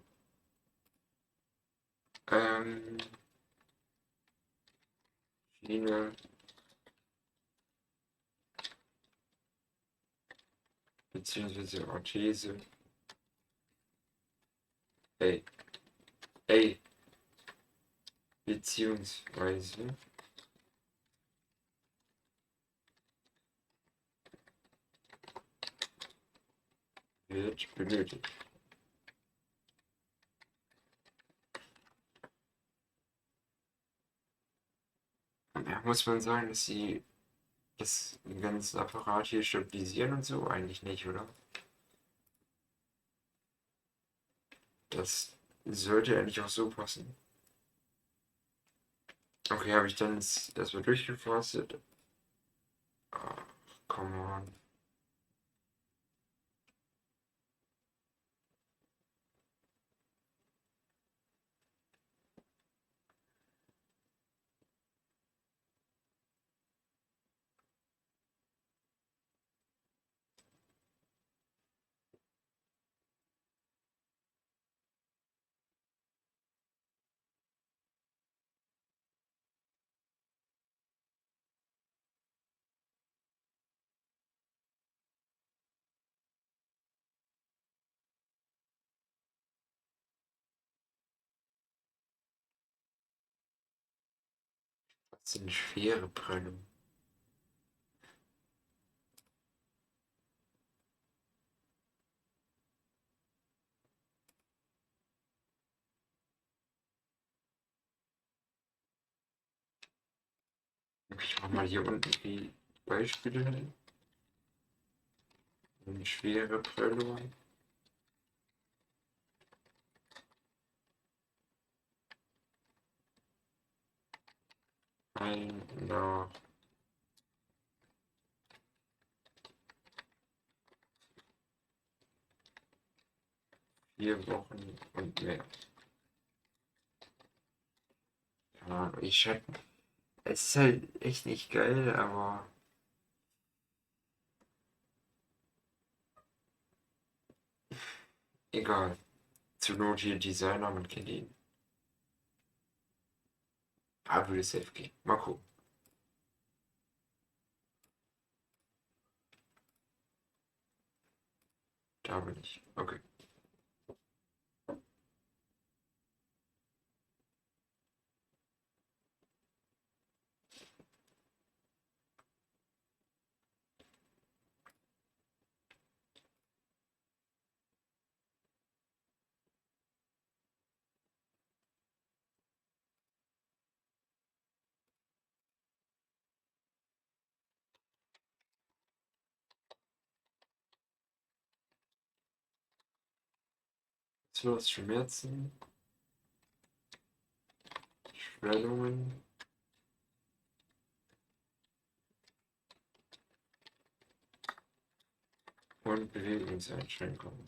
S1: Ähm, Schiene, beziehungsweise Orthese. Ey, ey, beziehungsweise wird benötigt. Ja, muss man sagen, dass sie das ganze Apparat hier stabilisieren und so? Eigentlich nicht, oder? Das sollte eigentlich auch so passen. Okay, habe ich dann das mal durchgeforstet? Ah, come on. Was sind schwere Prellungen? Okay, ich mache mal hier unten die Beispiele hin. Eine schwere Prellung. Nach 4 Wochen und mehr. Ja, es ist halt echt nicht geil, aber egal. Zur Not hier Designer, man kennt ihn. Ah, würde safe gehen. Mal gucken. Da bin ich. Okay. Zuerst Schmerzen, Schwellungen und Bewegungseinschränkungen.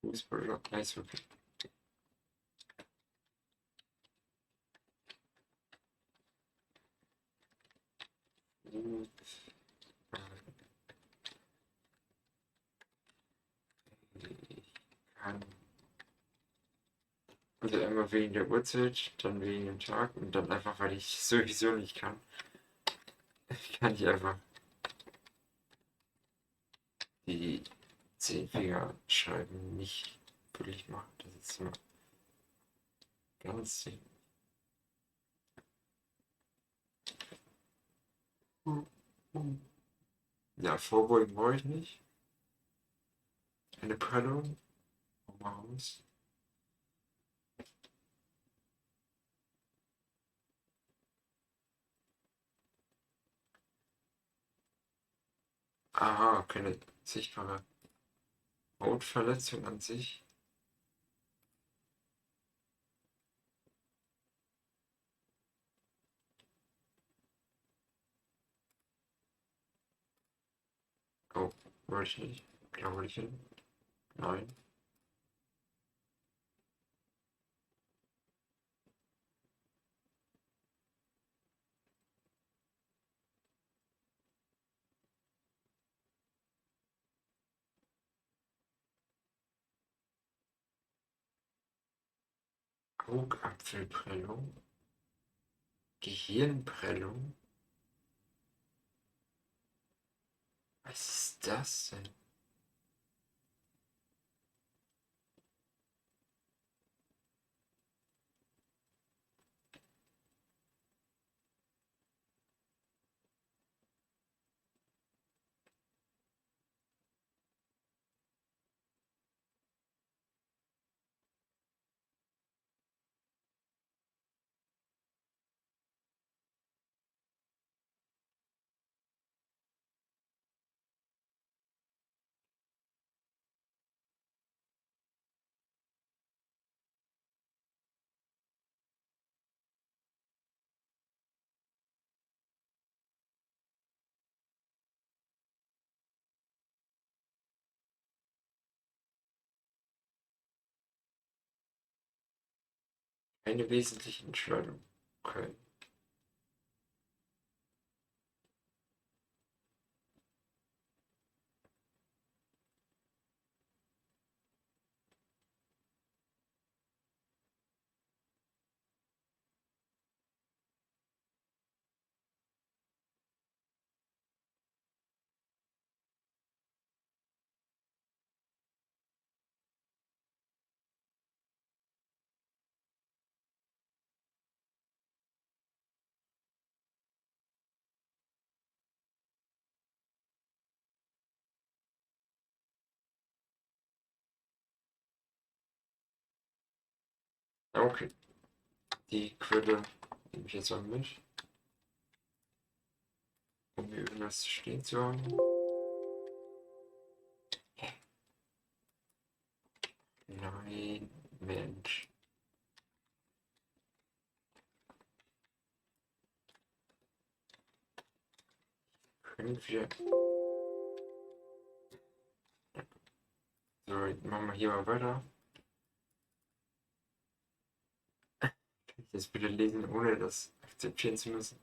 S1: Fußball oder Eishockey. Ich kann. Also einmal wegen der Uhrzeit, dann wegen dem Tag und dann einfach, weil ich sowieso nicht kann. Kann ich einfach die 10 Finger schreiben nicht wirklich machen. Das ist immer ganz. Ja, vorbeugen brauche ich nicht. Eine Prellung. Maus. Aha, keine sichtbare Hautverletzung an sich. Oh, wollte ich nicht. Glaube ich hin. Nein. Augapfelprellung. Gehirnprellung. Was ist das denn? Eine wesentliche Entscheidung. Okay. Okay. Die Quelle nehme ich jetzt an mich, um hier irgendwas stehen zu haben. Nein, Mensch. Können wir. So, jetzt machen wir hier mal weiter. Kann ich das bitte lesen, ohne das akzeptieren zu müssen?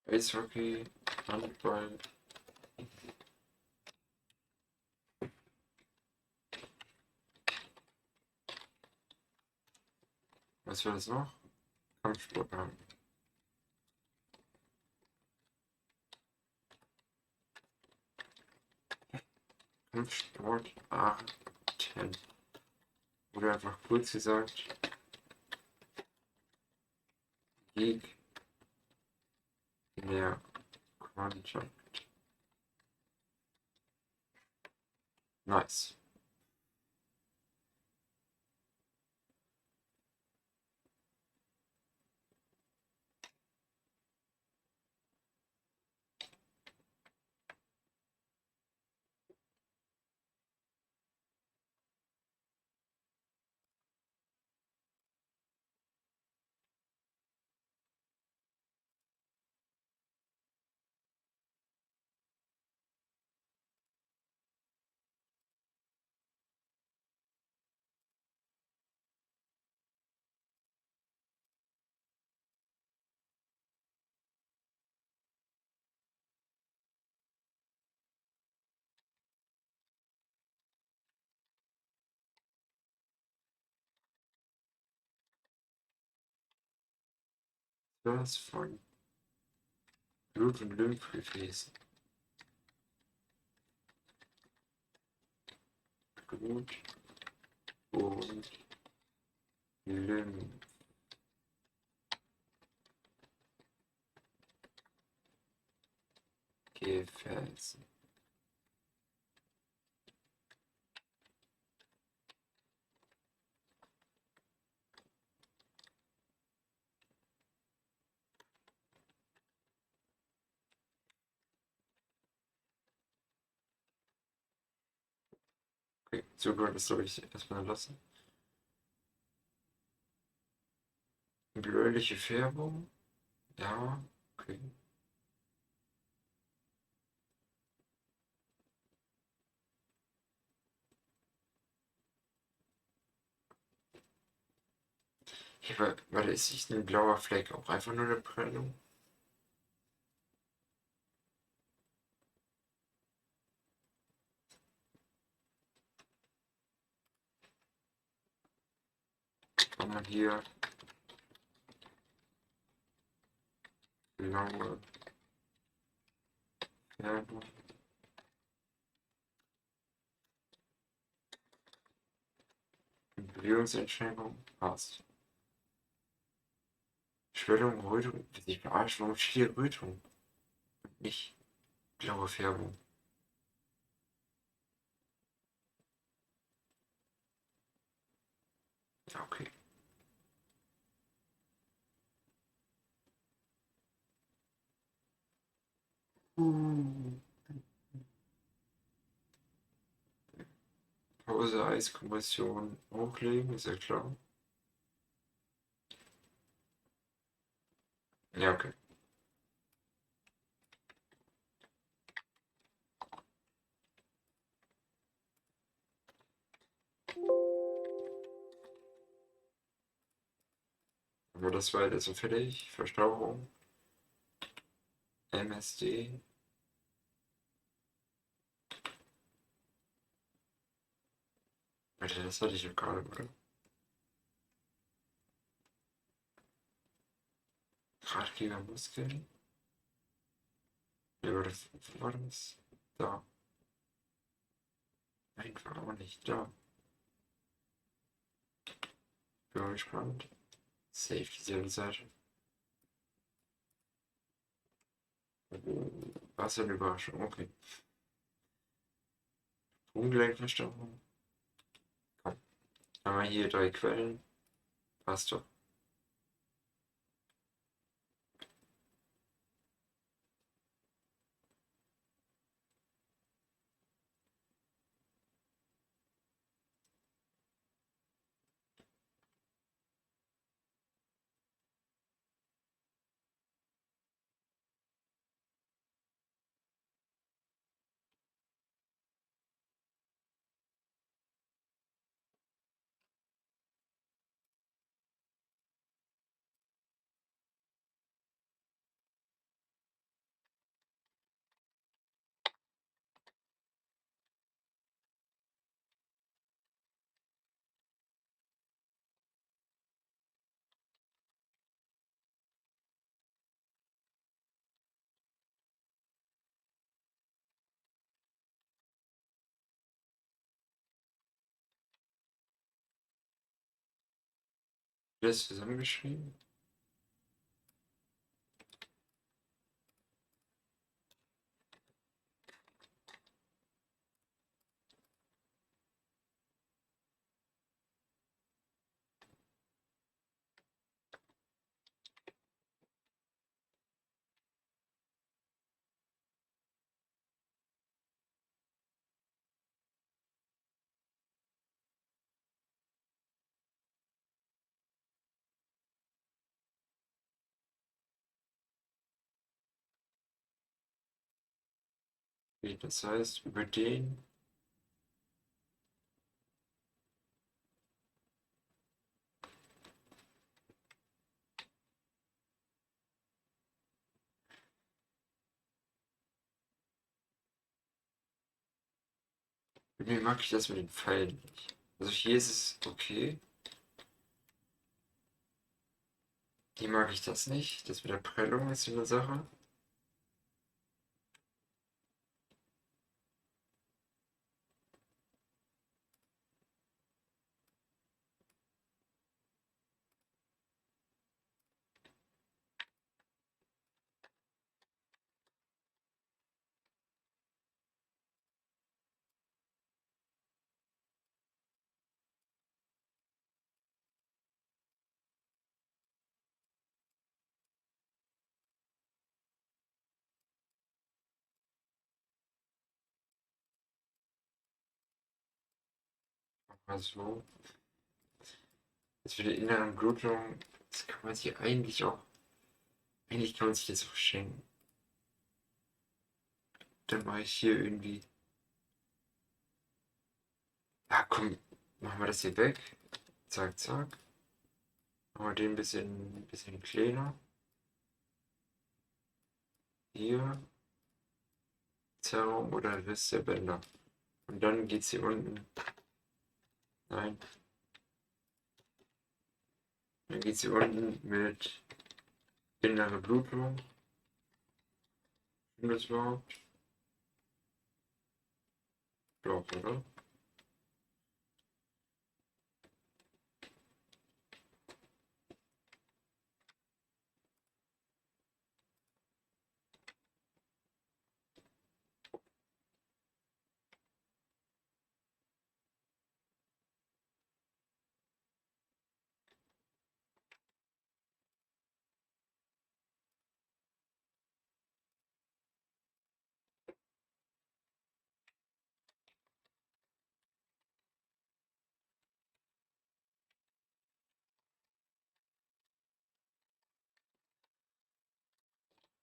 S1: Eishockey, Handball. Was war das noch? Kampfsport haben. Kampfsportarten. Oder einfach kurz gesagt, Gegner Kontakt. Nice. Das von Blut- und Lymphgefäßen. Blut und Lymphgefäßen. Okay, so das soll ich erstmal lassen. Bläuliche Färbung. Ja, okay. Hey, warte, ist nicht ein blauer Fleck auch einfach nur eine Prellung? Kann man hier Laune, Färbung. Bewegungsentschränkung passt. Schwellung, Rötung. Ich verarscht, warum steht hier Rötung? Nicht blaue Färbung. Ja, okay. Pause, Eiskompression, hochlegen, ist ja klar. Ja, okay. Aber das war jetzt so fertig. Verstauchung, MSD. Alter, das hatte ich ja gerade, oder? Ratgeber Muskeln. Ja, aber das war das. Da. Einfach auch nicht da. Bin mal gespannt. Safe dieselbe Seite. Was für eine Überraschung. Okay. Ungelenkverstauchung. Komm. Haben wir hier 3 Quellen. Passt doch. Alles zusammengeschrieben? Das heißt, über den. Irgendwie mag ich das mit den Pfeilen nicht. Also hier ist es okay. Hier mag ich das nicht. Das mit der Prellung ist so eine Sache. Also, das mit der inneren Blutung, das kann man sich eigentlich kann man sich das auch schenken. Dann mache ich hier irgendwie, ja komm, machen wir das hier weg. Zack, zack. Machen wir den ein bisschen kleiner. Hier, Zerrung oder Riss der Bänder. Und dann geht's hier unten, nein, dann geht's hier unten mit innere Blutung. Stimmt das überhaupt? Doch, oder?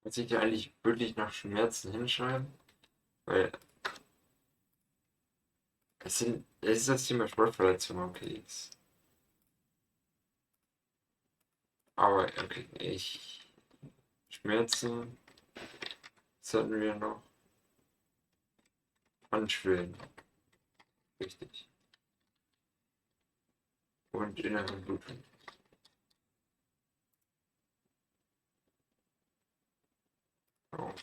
S1: Muss ich ja eigentlich wirklich nach Schmerzen hinschreiben? Weil es ist das Thema Sportverletzung, okay. Aber okay, Schmerzen, was hatten wir noch? Anschwillen, richtig. Und innere Blutung. Auch.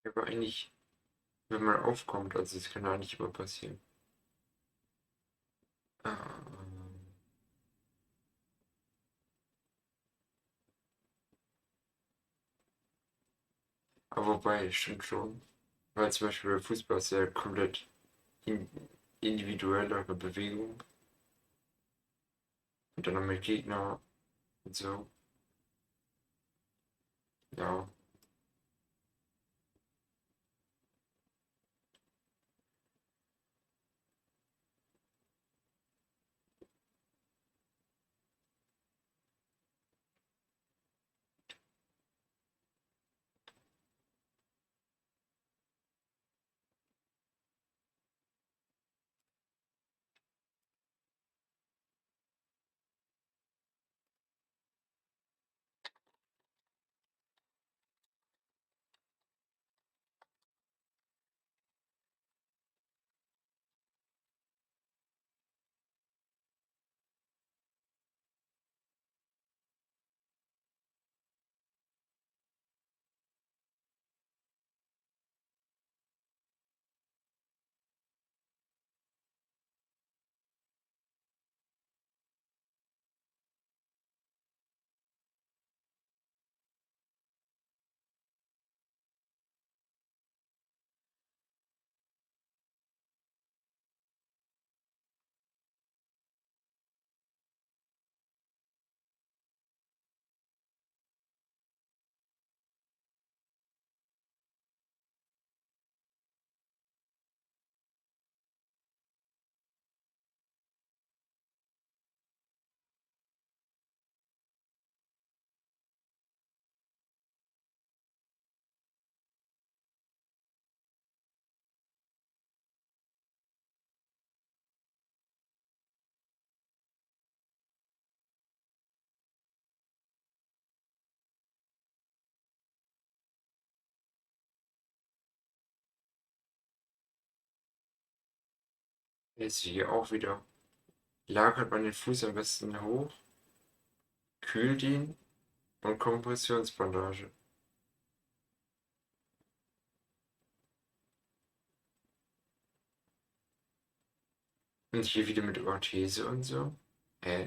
S1: Aber eigentlich, wenn man aufkommt, also das kann ja nicht immer passieren. Ähm, aber wobei, stimmt schon. Weil zum Beispiel bei Fußball ist ja komplett in, individuellere Bewegung und dann mit Gegner und so. Ja, jetzt hier auch wieder. Lagert man den Fuß am besten hoch, kühlt ihn und Kompressionsbandage. Und hier wieder mit Orthese und so. Äh,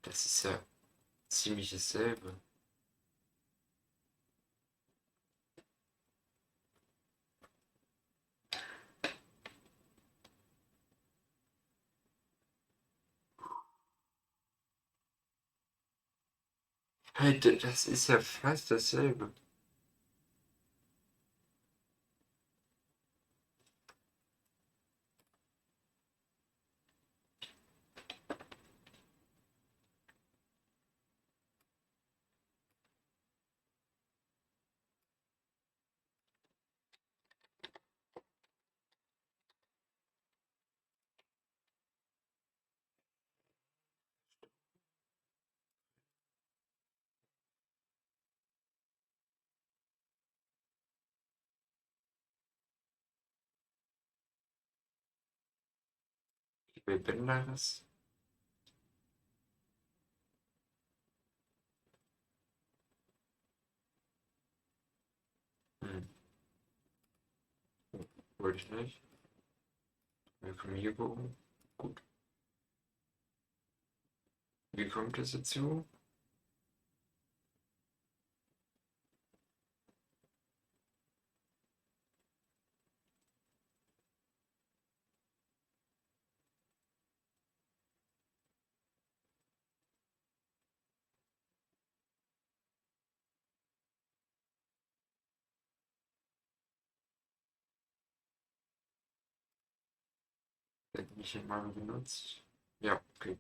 S1: Das ist ja ziemlich dasselbe. Hey, das ist ja fast dasselbe. Wie Bänder das? Hm, wollte ich nicht. Wir können hier gucken. Gut. Wie kommt es dazu? Wird nicht einmal benutzt. Ja, okay.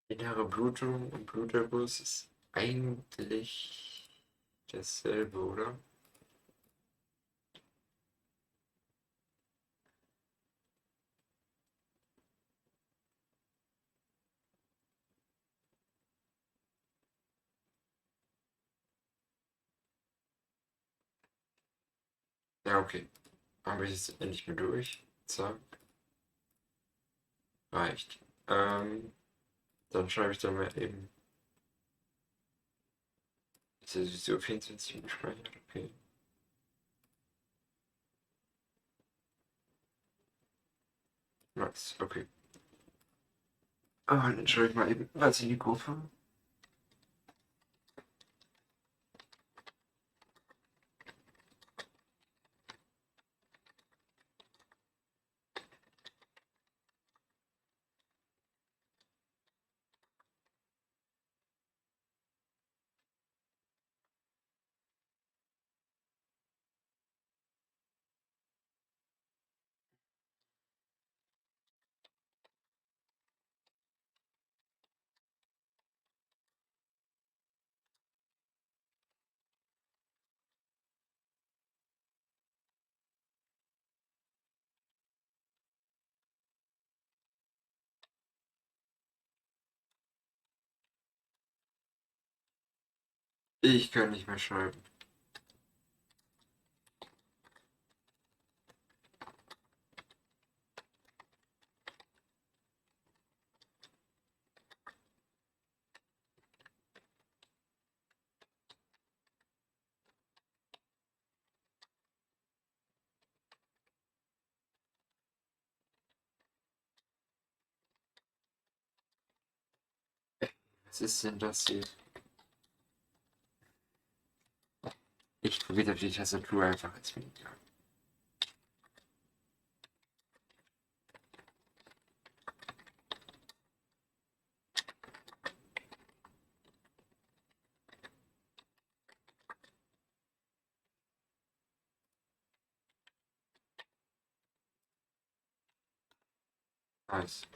S1: Innere Blutung und Bluterguss ist eigentlich dasselbe, oder? Ja, okay. Habe ich jetzt endlich mal durch. Zack, reicht. Dann schreibe ich da mal eben. Ist ja sowieso 24 gespeichert, okay. Nice, okay. Dann schreibe ich mal eben was in die Gruppe. Ich kann nicht mehr schreiben. Was ist denn das hier? Ich probiere auf die Tastatur einfach als Miniger. Nice.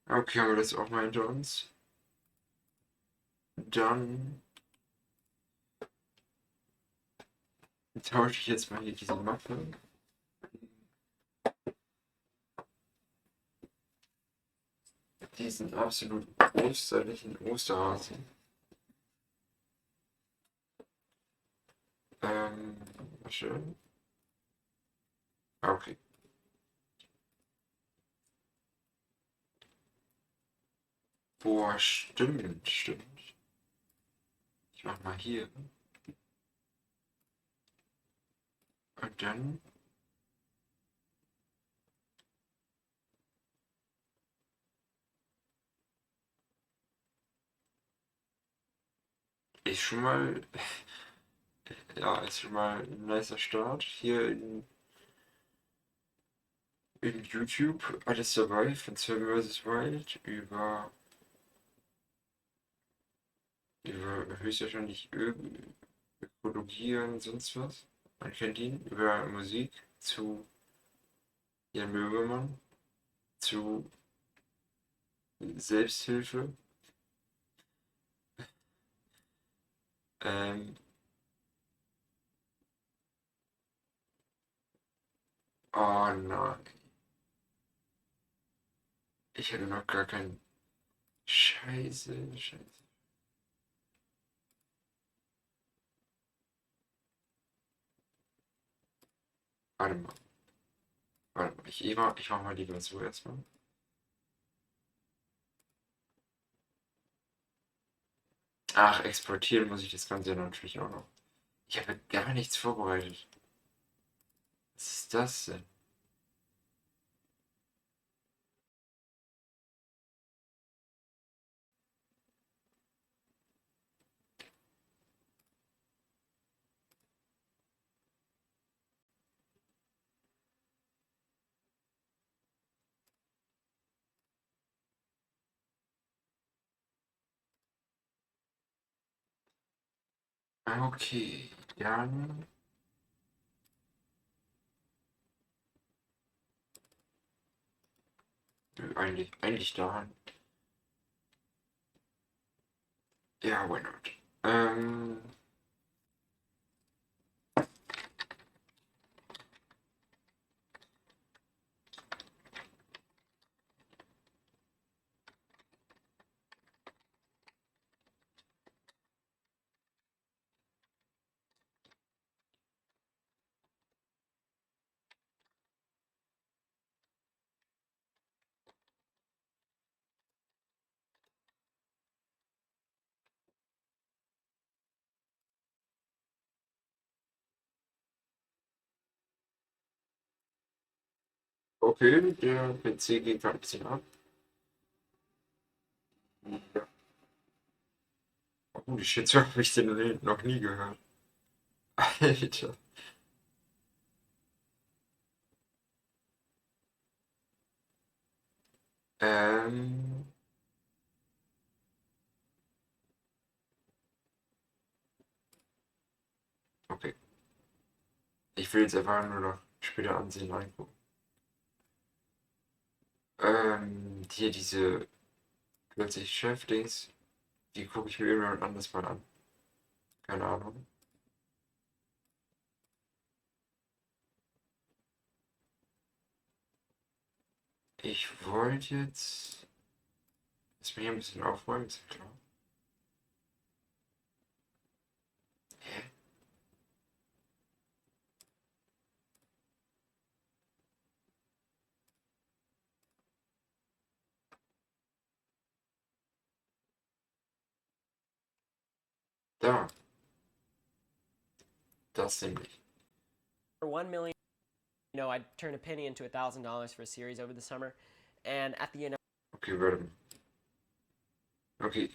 S1: Okay, haben wir das auch mal hinter uns. Dann tausche ich jetzt mal hier diese Mappe. Diesen absolut österlichen Osterhasen. Schön. Okay. Boah, stimmt, stimmt. Ich mach mal hier. Und dann. Ist schon mal. Ja, ist schon mal ein nicer Start. Hier in YouTube alles dabei, von Seven vs. Wild über höchstwahrscheinlich Ökologie und sonst was. Man kennt ihn. Über Musik zu Jan Böhmermann, zu Selbsthilfe. Ähm, oh nein. Ich hatte noch gar keinen. Scheiße, scheiße. Warte mal, warte mal. Ich mach mal lieber so erstmal. Ach, exportieren muss ich das Ganze ja natürlich auch noch. Ich habe gar nichts vorbereitet. Was ist das denn? Okay, dann. Eigentlich daran. Ja, why not? Okay, der PC geht gerade ein bisschen ab. Ja. Oh, die Shit, habe ich den noch nie gehört. Alter. Ähm, okay. Ich will jetzt einfach nur noch später ansehen reingucken. Hier diese plötzlich Chef-Dings, die gucke ich mir irgendwann anders mal an. Keine Ahnung. Ich wollte jetzt. Lass mich hier ein bisschen aufräumen, ist ja klar. Hä? Da, das nämlich.
S2: For 1 million, I'd turn a penny into $1,000 for a series over the summer, and at the end.
S1: Okay, warte mal. Okay,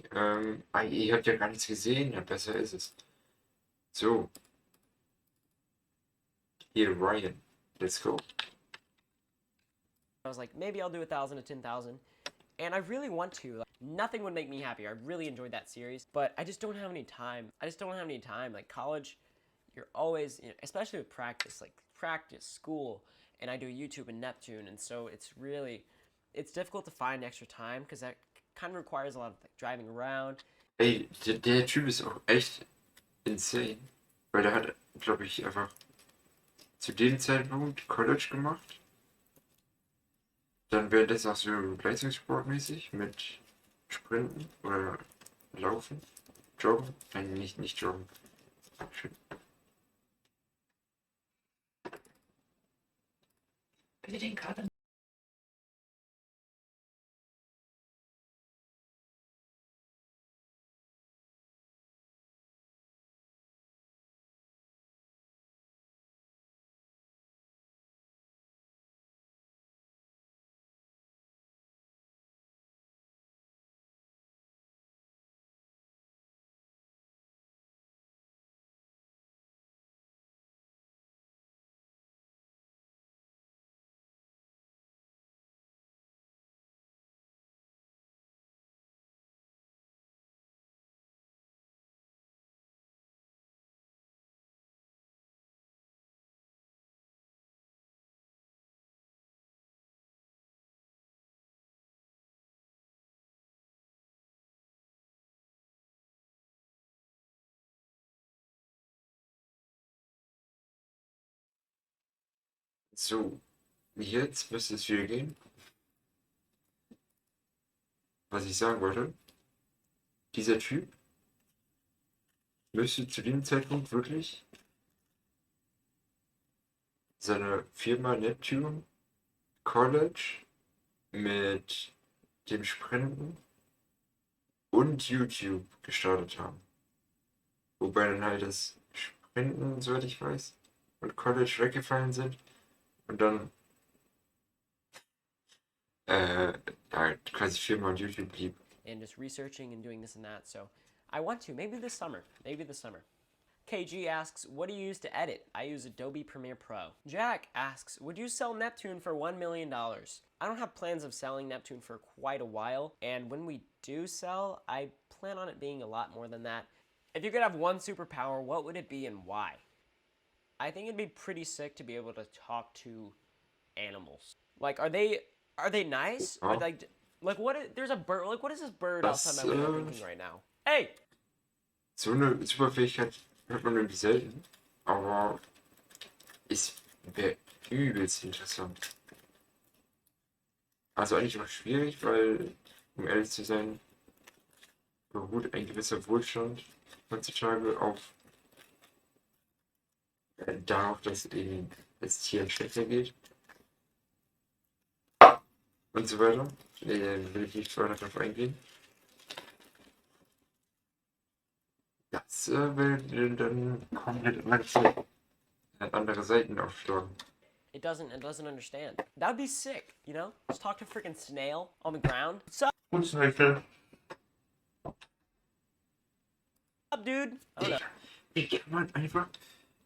S1: ihr habt ja gar nichts gesehen, ja, besser ist es. So, hier, Ryan, let's go.
S2: I was like, maybe I'll do 1,000 to 10,000, and I really want to. Like, nothing would make me happier. I really enjoyed that series, but I just don't have any time. Like college, you're always, especially with practice, like practice, school, and I do YouTube and Neptune, and so it's difficult to find extra time because that kind of requires a lot of like, driving around.
S1: Ey, der Typ ist auch echt insane, weil der hat, glaube ich, einfach zu dem Zeitpunkt College gemacht. Dann währenddessen auch so Leistungssportmäßig mit Sprinten oder Laufen, Joggen. Nein, nicht Joggen. Schön. Bitte den gerade. So, jetzt müsste es wieder gehen. Was ich sagen wollte, dieser Typ müsste zu dem Zeitpunkt wirklich seine Firma Neptune College mit dem Sprinten und YouTube gestartet haben. Wobei dann halt das Sprinten, soweit ich weiß, und College weggefallen sind und dann halt quasi Firma und YouTube blieb.
S2: And just researching and doing this and that. So I want to. Maybe this summer. KG asks, what do you use to edit? I use Adobe Premiere Pro. Jack asks, would you sell Neptune for $1 million? I don't have plans of selling Neptune for quite a while, and when we do sell, I plan on it being a lot more than that. If you could have one superpower, what would it be and why? I think it'd be pretty sick to be able to talk to animals. Like, are they nice?
S1: Ja.
S2: Are they, like what? There's a bird. Like, what is this bird
S1: Das,
S2: outside my window thinking right now? Hey,
S1: So eine Superfähigkeit hört man irgendwie selten, aber wäre übelst interessant. Also eigentlich noch schwierig, weil, um ehrlich zu sein, beruht ein gewisser Wohlstand heutzutage auf darauf, dass eben es Tieren schlechter geht und so weiter. Will ich nicht weiter darauf eingehen. Das will dann komplett andere Seiten aufschlagen.
S2: It doesn't understand. That would be sick, you know? Just talk to a freaking snail on the ground. What's
S1: Fußnägel.
S2: up, dude? I don't know.
S1: Wie kann man einfach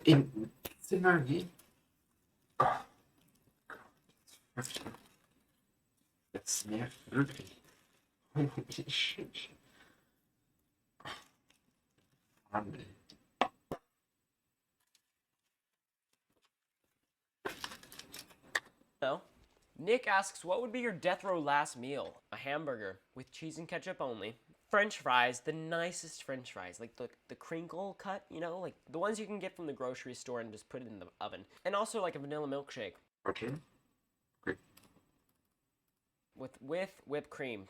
S1: in Zimmer gehen? Oh Gott. Das nervt wirklich. Holy shit. Mann, ey.
S2: No. Nick asks, what would be your death row last meal? A hamburger with cheese and ketchup only. French fries, the nicest French fries, like the crinkle cut, you know, like the ones you can get from the grocery store and just put it in the oven. And also like a vanilla milkshake.
S1: Okay. Okay.
S2: With whipped cream.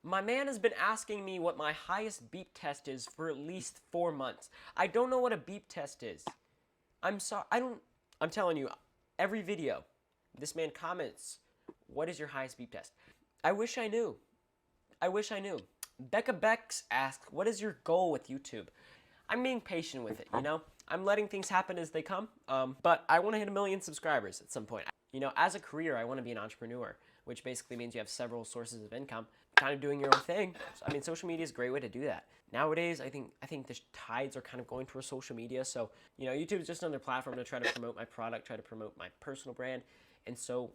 S2: My man has been asking me what my highest beep test is for at least 4 months. I don't know what a beep test is. I'm sorry, I'm telling you, every video, this man comments, what is your highest beep test? I wish I knew. Becca Bex asks, what is your goal with YouTube? I'm being patient with it, you know? I'm letting things happen as they come, but I want to hit 1 million subscribers at some point. You know, as a career, I want to be an entrepreneur, which basically means you have several sources of income, kind of doing your own thing. So, I mean, social media is a great way to do that. Nowadays, I think the tides are kind of going towards social media, so, you know, YouTube is just another platform to try to promote my product, try to promote my personal brand, and so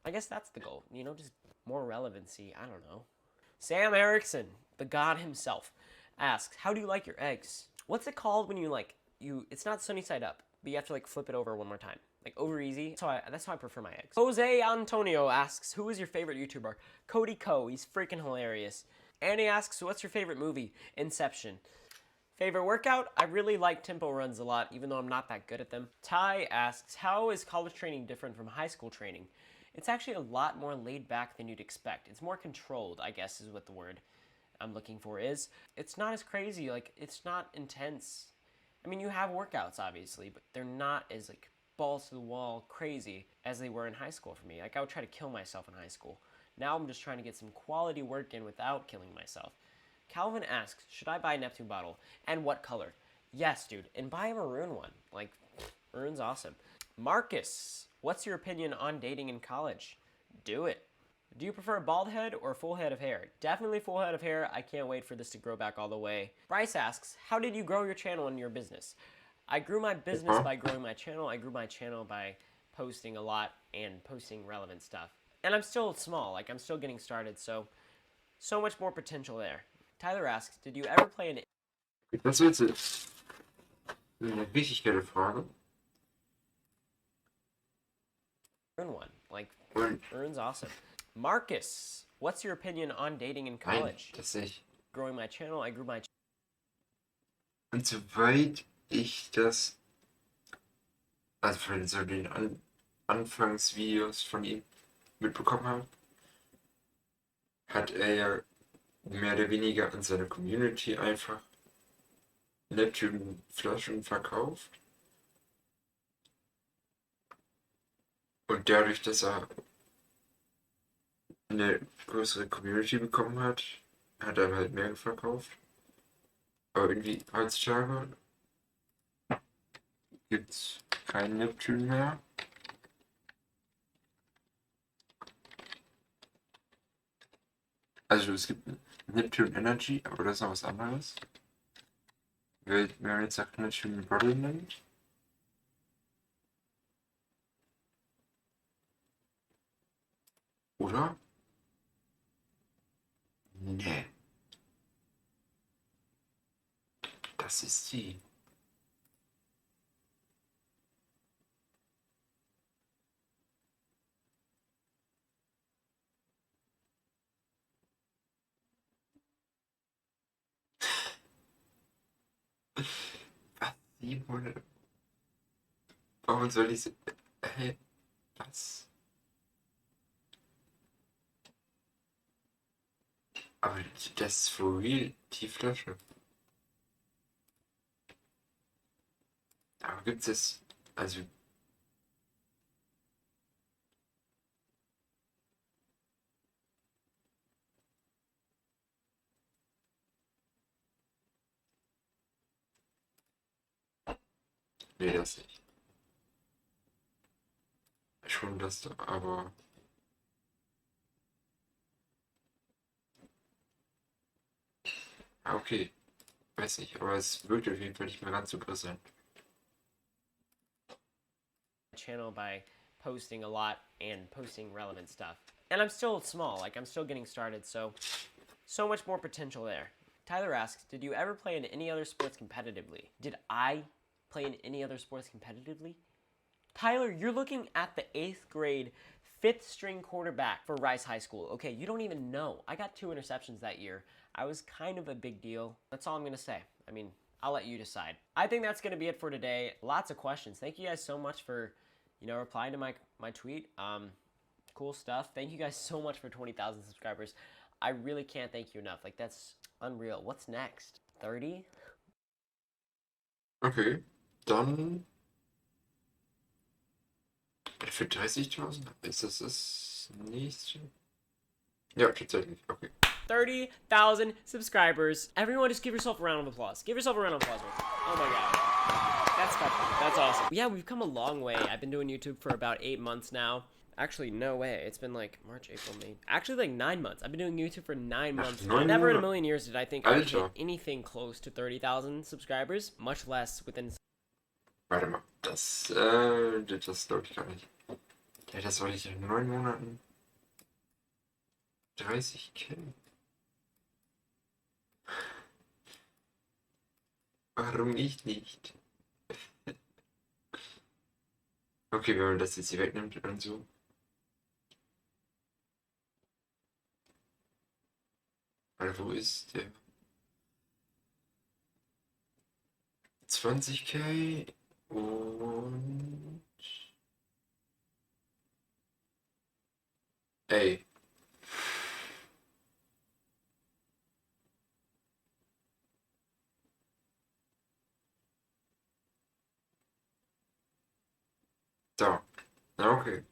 S2: I guess that's the goal, you know, just more relevancy, I don't know. Sam Erickson, the god himself, asks, how do you like your eggs? What's it called when it's not sunny side up, but you have to like flip it over one more time. Like over easy. That's how I prefer my eggs. Jose Antonio asks, who is your favorite YouTuber? Cody Ko, he's freaking hilarious. Annie asks, what's your favorite movie? Inception. Favorite workout? I really like tempo runs a lot, even though I'm not that good at them. Ty asks, how is college training different from high school training? It's actually a lot more laid back than you'd expect. It's more controlled, I guess is what the word I'm looking for is. It's not as crazy, like, it's not intense. I mean, you have workouts, obviously, but they're not as, like, balls to the wall crazy as they were in high school for me. Like, I would try to kill myself in high school. Now I'm just trying to get some quality work in without killing myself. Calvin asks, should I buy a Neptune bottle? And what color? Yes, dude, and buy a maroon one. Like, maroon's awesome. Marcus, what's your opinion on dating in college? Do it. Do you prefer a bald head or a full head of hair? Definitely full head of hair. I can't wait for this to grow back all the way. Bryce asks, how did you grow your channel and your business? I grew my business by growing my channel. I grew my channel by posting a lot and posting relevant stuff. And I'm still small, like I'm still getting started, so much more potential there. Tyler asks, did you ever play an...
S1: Das ist jetzt eine richtig geile Frage.
S2: one? Like,
S1: Und
S2: maroon's awesome. Marcus, what's your opinion on dating in college?
S1: nein, das nicht.
S2: Growing my channel, I grew my...
S1: Und soweit ich das, also von so den Anfangsvideos von ihm mitbekommen habe, hat er ja mehr oder weniger an seine Community einfach Neptune-Flaschen verkauft. Und dadurch, dass er eine größere Community bekommen hat, hat er halt mehr verkauft. Aber irgendwie heutzutage gibt's keinen Neptune mehr. Also es gibt Neptune Energy, aber das ist noch was anderes. Wenn man jetzt sagt Neptune Bottle nimmt. Oder? Nee. Das ist die. Was? 700? Warum soll ich... Hä? Was? Aber das ist for real, die Flasche. Aber gibt's das... Also... Nee, das nicht. Schon das da, aber... Okay. Weiß nicht, aber es wirkt auf jeden Fall nicht mehr ganz so präsent.
S2: Channel by posting a lot and posting relevant stuff. And I'm still small, like I'm still getting started, so much more potential there. Tyler asks, did you ever play in any other sports competitively? Did I play in any other sports competitively? Tyler, you're looking at the 8th grade, 5th string quarterback for Rice High School. Okay, you don't even know. I got 2 interceptions that year. I was kind of a big deal. That's all I'm going to say. I mean, I'll let you decide. I think that's going to be it for today. Lots of questions. Thank you guys so much for, replying to my tweet. Cool stuff. Thank you guys so much for 20,000 subscribers. I really can't thank you enough. Like, that's unreal. What's next? 30?
S1: Okay, dann... Für 30.000? Ist das nächste? Ja, tatsächlich. Okay.
S2: 30,000 subscribers. Everyone just give yourself a round of applause. Give yourself a round of applause. Oh my god. That's special. That's awesome. Yeah, we've come a long way. I've been doing YouTube for about 8 months now. Actually, no way. It's been like March, April, May. Actually, like 9 months. I've been doing YouTube for 9 months. Never in a million years did I think I would hit anything close to 30,000 subscribers. Much less within...
S1: Warte mal, das glaube ich gar nicht. Ja, das wollte ich in 9 Monaten. 30k. Warum ich nicht? Okay, wenn man das jetzt hier wegnimmt und so. Warte, wo ist der? 20k und... Ey. So. Na, okay.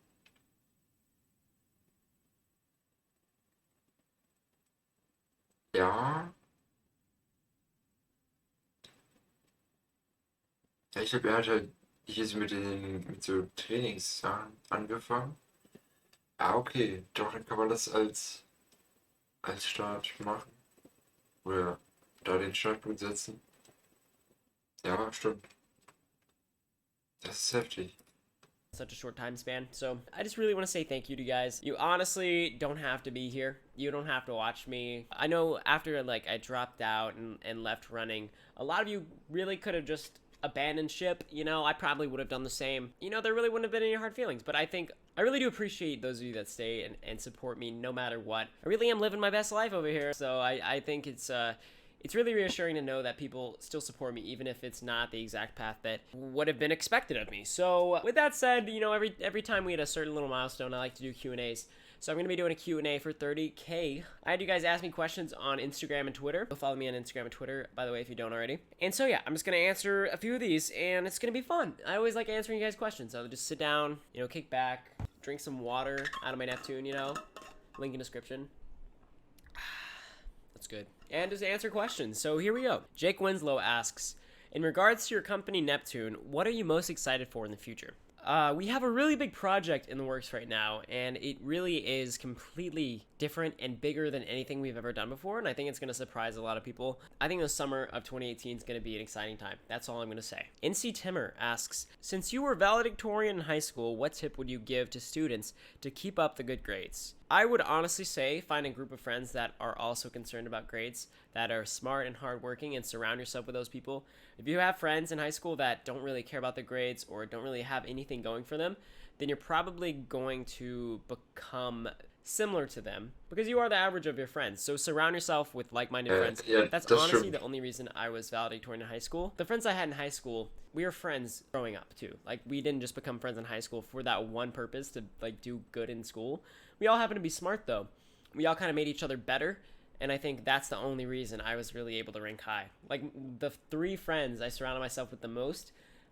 S1: Ja. Ja, ich glaube, er hat halt hier so mit so Trainingssachen angefangen. Ah, okay. Doch, dann kann man das als Start machen. Oder da den Startpunkt setzen. Ja, stimmt. Das ist heftig.
S2: Such a short time span. So I just really want to say thank you to you guys. You honestly don't have to be here. You don't have to watch me. I know after like I dropped out and left running, a lot of you really could have just abandoned ship. I probably would have done the same. There really wouldn't have been any hard feelings. But I think I really do appreciate those of you that stay and support me no matter what. I really am living my best life over here. So I think it's really reassuring to know that people still support me, even if it's not the exact path that would have been expected of me. So with that said, every time we hit a certain little milestone, I like to do Q&As. So I'm going to be doing a Q&A for 30K. I had you guys ask me questions on Instagram and Twitter. Go follow me on Instagram and Twitter, by the way, if you don't already. And so yeah, I'm just going to answer a few of these, and it's going to be fun. I always like answering you guys' questions. So I'll just sit down, kick back, drink some water out of my Neptune, link in description. That's good. And just answer questions. So here we go. Jake Winslow asks, in regards to your company Neptune, what are you most excited for in the future? We have a really big project in the works right now, and it really is completely different and bigger than anything we've ever done before, and I think it's going to surprise a lot of people. I think the summer of 2018 is going to be an exciting time. That's all I'm going to say. NC Timmer asks, since you were valedictorian in high school, what tip would you give to students to keep up the good grades? I would honestly say find a group of friends that are also concerned about grades, that are smart and hardworking, and surround yourself with those people. If you have friends in high school that don't really care about their grades or don't really have anything going for them, then you're probably going to become similar to them because you are the average of your friends. So surround yourself with like-minded friends.
S1: Ja,
S2: That's
S1: das
S2: honestly
S1: stimmt.
S2: the only reason I was valedictorian in high school. The friends I had in high school, we were friends growing up too. Like we didn't just become friends in high school for that one purpose to like do good in school. We all happened to be smart though. We all kind of made each other better. And I think that's the only reason I was really able to rank high. Like the 3 friends I surrounded myself with the most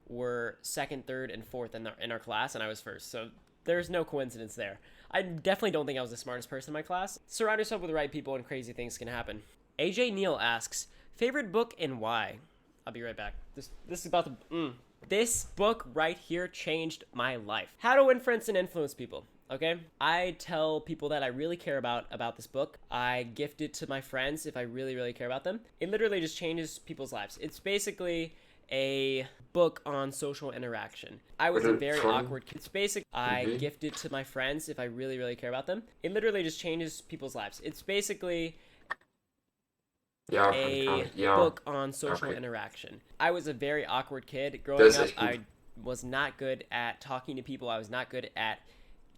S2: were second, third, and fourth in our class, and I was first. So there's no coincidence there. I definitely don't think I was the smartest person in my class. Surround yourself with the right people and crazy things can happen. AJ Neal asks, favorite book and why? I'll be right back. This is about to... This book right here changed my life. How to inference and influence people. Okay? I tell people that I really care about this book. I gift it to my friends if I really, really care about them. It literally just changes people's lives. It's basically a book on social interaction. I was a very awkward kid. It's basic. I gift it to my friends if I really, really care about them. It literally just changes people's lives. It's basically a book on social interaction. I was a very awkward kid growing up. I was not good at talking to people. I was not good at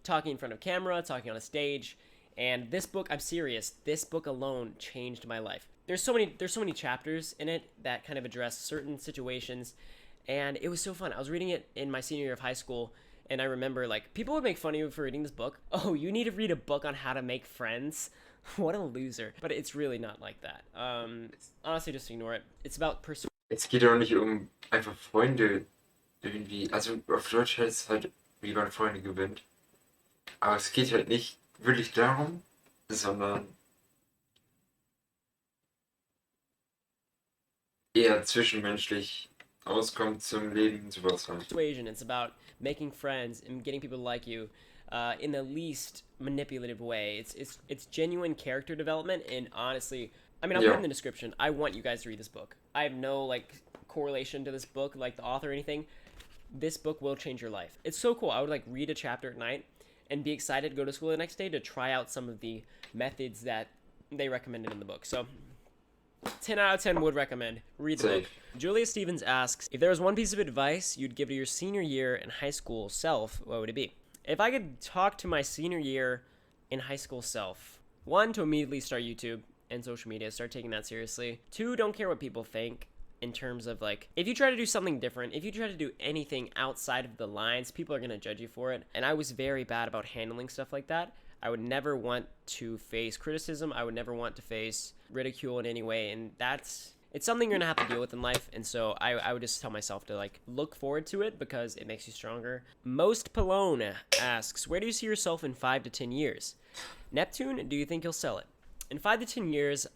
S2: talking in front of camera, talking on a stage. And this book, I'm serious, this book alone changed my life. There's so many chapters in it that kind of address certain situations, and it was so fun. I was reading it in my senior year of high school, and I remember like people would make fun of you for reading this book. Oh, you need to read a book on how to make friends. What a loser. But it's really not like that. Honestly, just ignore it. It's about
S1: Es geht ja auch nicht um einfach Freunde irgendwie. Also auf Deutsch heißt es halt, wie man Freunde gewinnt. Aber es geht halt nicht wirklich darum, sondern eher zwischenmenschlich auskommt zum Leben, sowas halt.
S2: persuasion. It's about making friends and getting people to like you in the least manipulative way. It's genuine character development, and honestly, I mean, I'll put it in the description. I want you guys to read this book. I have no like correlation to this book, like the author or anything. This book will change your life. It's so cool. I would like read a chapter at night and be excited to go to school the next day to try out some of the methods that they recommended in the book. So 10 out of 10 would recommend. Read the book. Julia Stevens asks, if there was one piece of advice you'd give to your senior year in high school self, what would it be? If I could talk to my senior year in high school self, 1, to immediately start YouTube and social media, start taking that seriously. 2, don't care what people think in terms of like, if you try to do something different, if you try to do anything outside of the lines, people are going to judge you for it. And I was very bad about handling stuff like that. I would never want to face criticism. I would never want to face ridicule in any way. And it's something you're going to have to deal with in life. And so I would just tell myself to like look forward to it because it makes you stronger. Most Palone asks, where do you see yourself in 5 to 10 years? Neptune, do you think you'll sell it? In 5 to 10 years,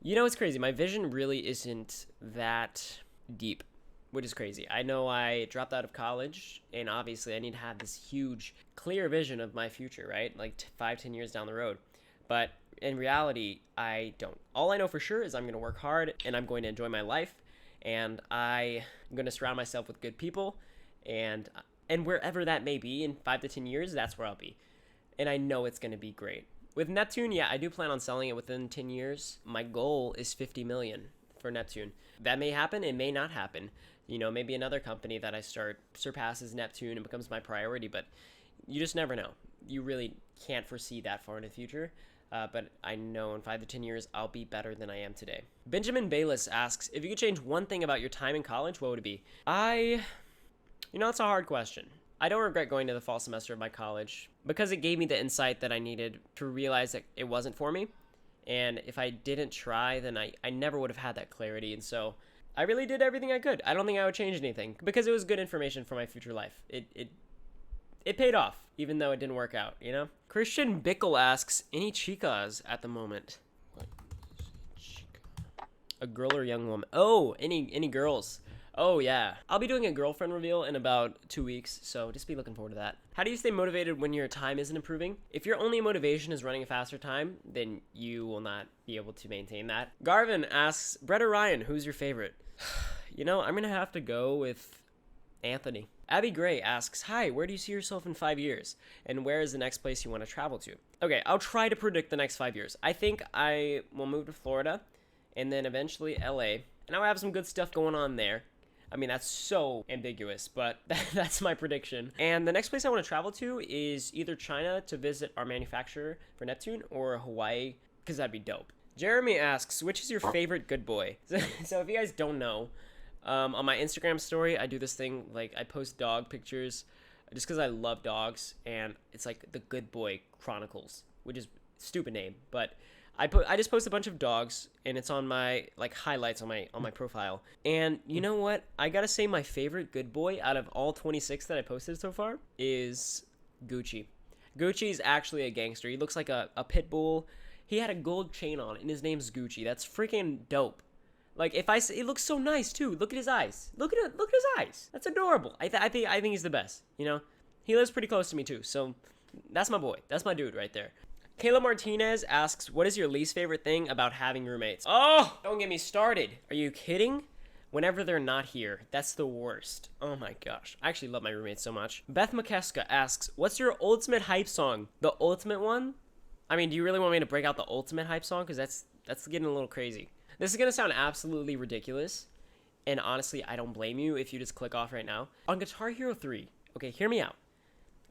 S2: you know, it's crazy. My vision really isn't that deep, which is crazy. I know I dropped out of college, and obviously I need to have this huge, clear vision of my future, right? Like 5, 10 years down the road. But in reality, I don't. All I know for sure is I'm going to work hard, and I'm going to enjoy my life, and I'm going to surround myself with good people, and wherever that may be in 5 to 10 years, that's where I'll be. And I know it's going to be great. With Neptune, yeah, I do plan on selling it within 10 years. My goal is 50 million for Neptune. That may happen, it may not happen. You know, maybe another company that I start surpasses Neptune and becomes my priority, but you just never know. You really can't foresee that far in the future, but I know in 5 to 10 years, I'll be better than I am today. Benjamin Bayless asks, if you could change one thing about your time in college, what would it be? You know, it's a hard question. I don't regret going to the fall semester of my college because it gave me the insight that I needed to realize that it wasn't for me. And if I didn't try, then I never would have had that clarity. And so I really did everything I could. I don't think I would change anything because it was good information for my future life. It paid off, even though it didn't work out, you know? Christian Bickle asks, any chicas at the moment? A girl or young woman? Oh, any girls? Oh, yeah. I'll be doing a girlfriend reveal in about 2 weeks, so just be looking forward to that. How do you stay motivated when your time isn't improving? If your only motivation is running a faster time, then you will not be able to maintain that. Garvin asks, Brett or Ryan, who's your favorite? You know, I'm going to have to go with Anthony. Abby Gray asks, hi, where do you see yourself in 5 years? And where is the next place you want to travel to? Okay, I'll try to predict the next 5 years. I think I will move to Florida and then eventually LA. And I'll have some good stuff going on there. I mean, that's so ambiguous, but that's my prediction. And the next place I want to travel to is either China to visit our manufacturer for Neptune or Hawaii, because that'd be dope. Jeremy asks, which is your favorite good boy? So if you guys don't know, on my Instagram story, I do this thing, like I post dog pictures just because I love dogs, and it's like the Good Boy Chronicles, which is stupid name, but I just post a bunch of dogs, and it's on my like highlights on my profile. And you know what? I gotta say my favorite good boy out of all 26 that I posted so far is Gucci. Gucci's actually a gangster. He looks like a pit bull. He had a gold chain on, and his name's Gucci. That's freaking dope. Like it looks so nice too. Look at his eyes. Look at his eyes. That's adorable. I think he's the best. You know, he lives pretty close to me too. So that's my boy. That's my dude right there. Kayla Martinez asks, what is your least favorite thing about having roommates? Oh, don't get me started. Are you kidding? Whenever they're not here, that's the worst. Oh my gosh. I actually love my roommates so much. Beth McKeska asks, what's your ultimate hype song? The ultimate one? I mean, do you really want me to break out the ultimate hype song? Because that's getting a little crazy. This is going to sound absolutely ridiculous. And honestly, I don't blame you if you just click off right now. On Guitar Hero 3, okay, hear me out.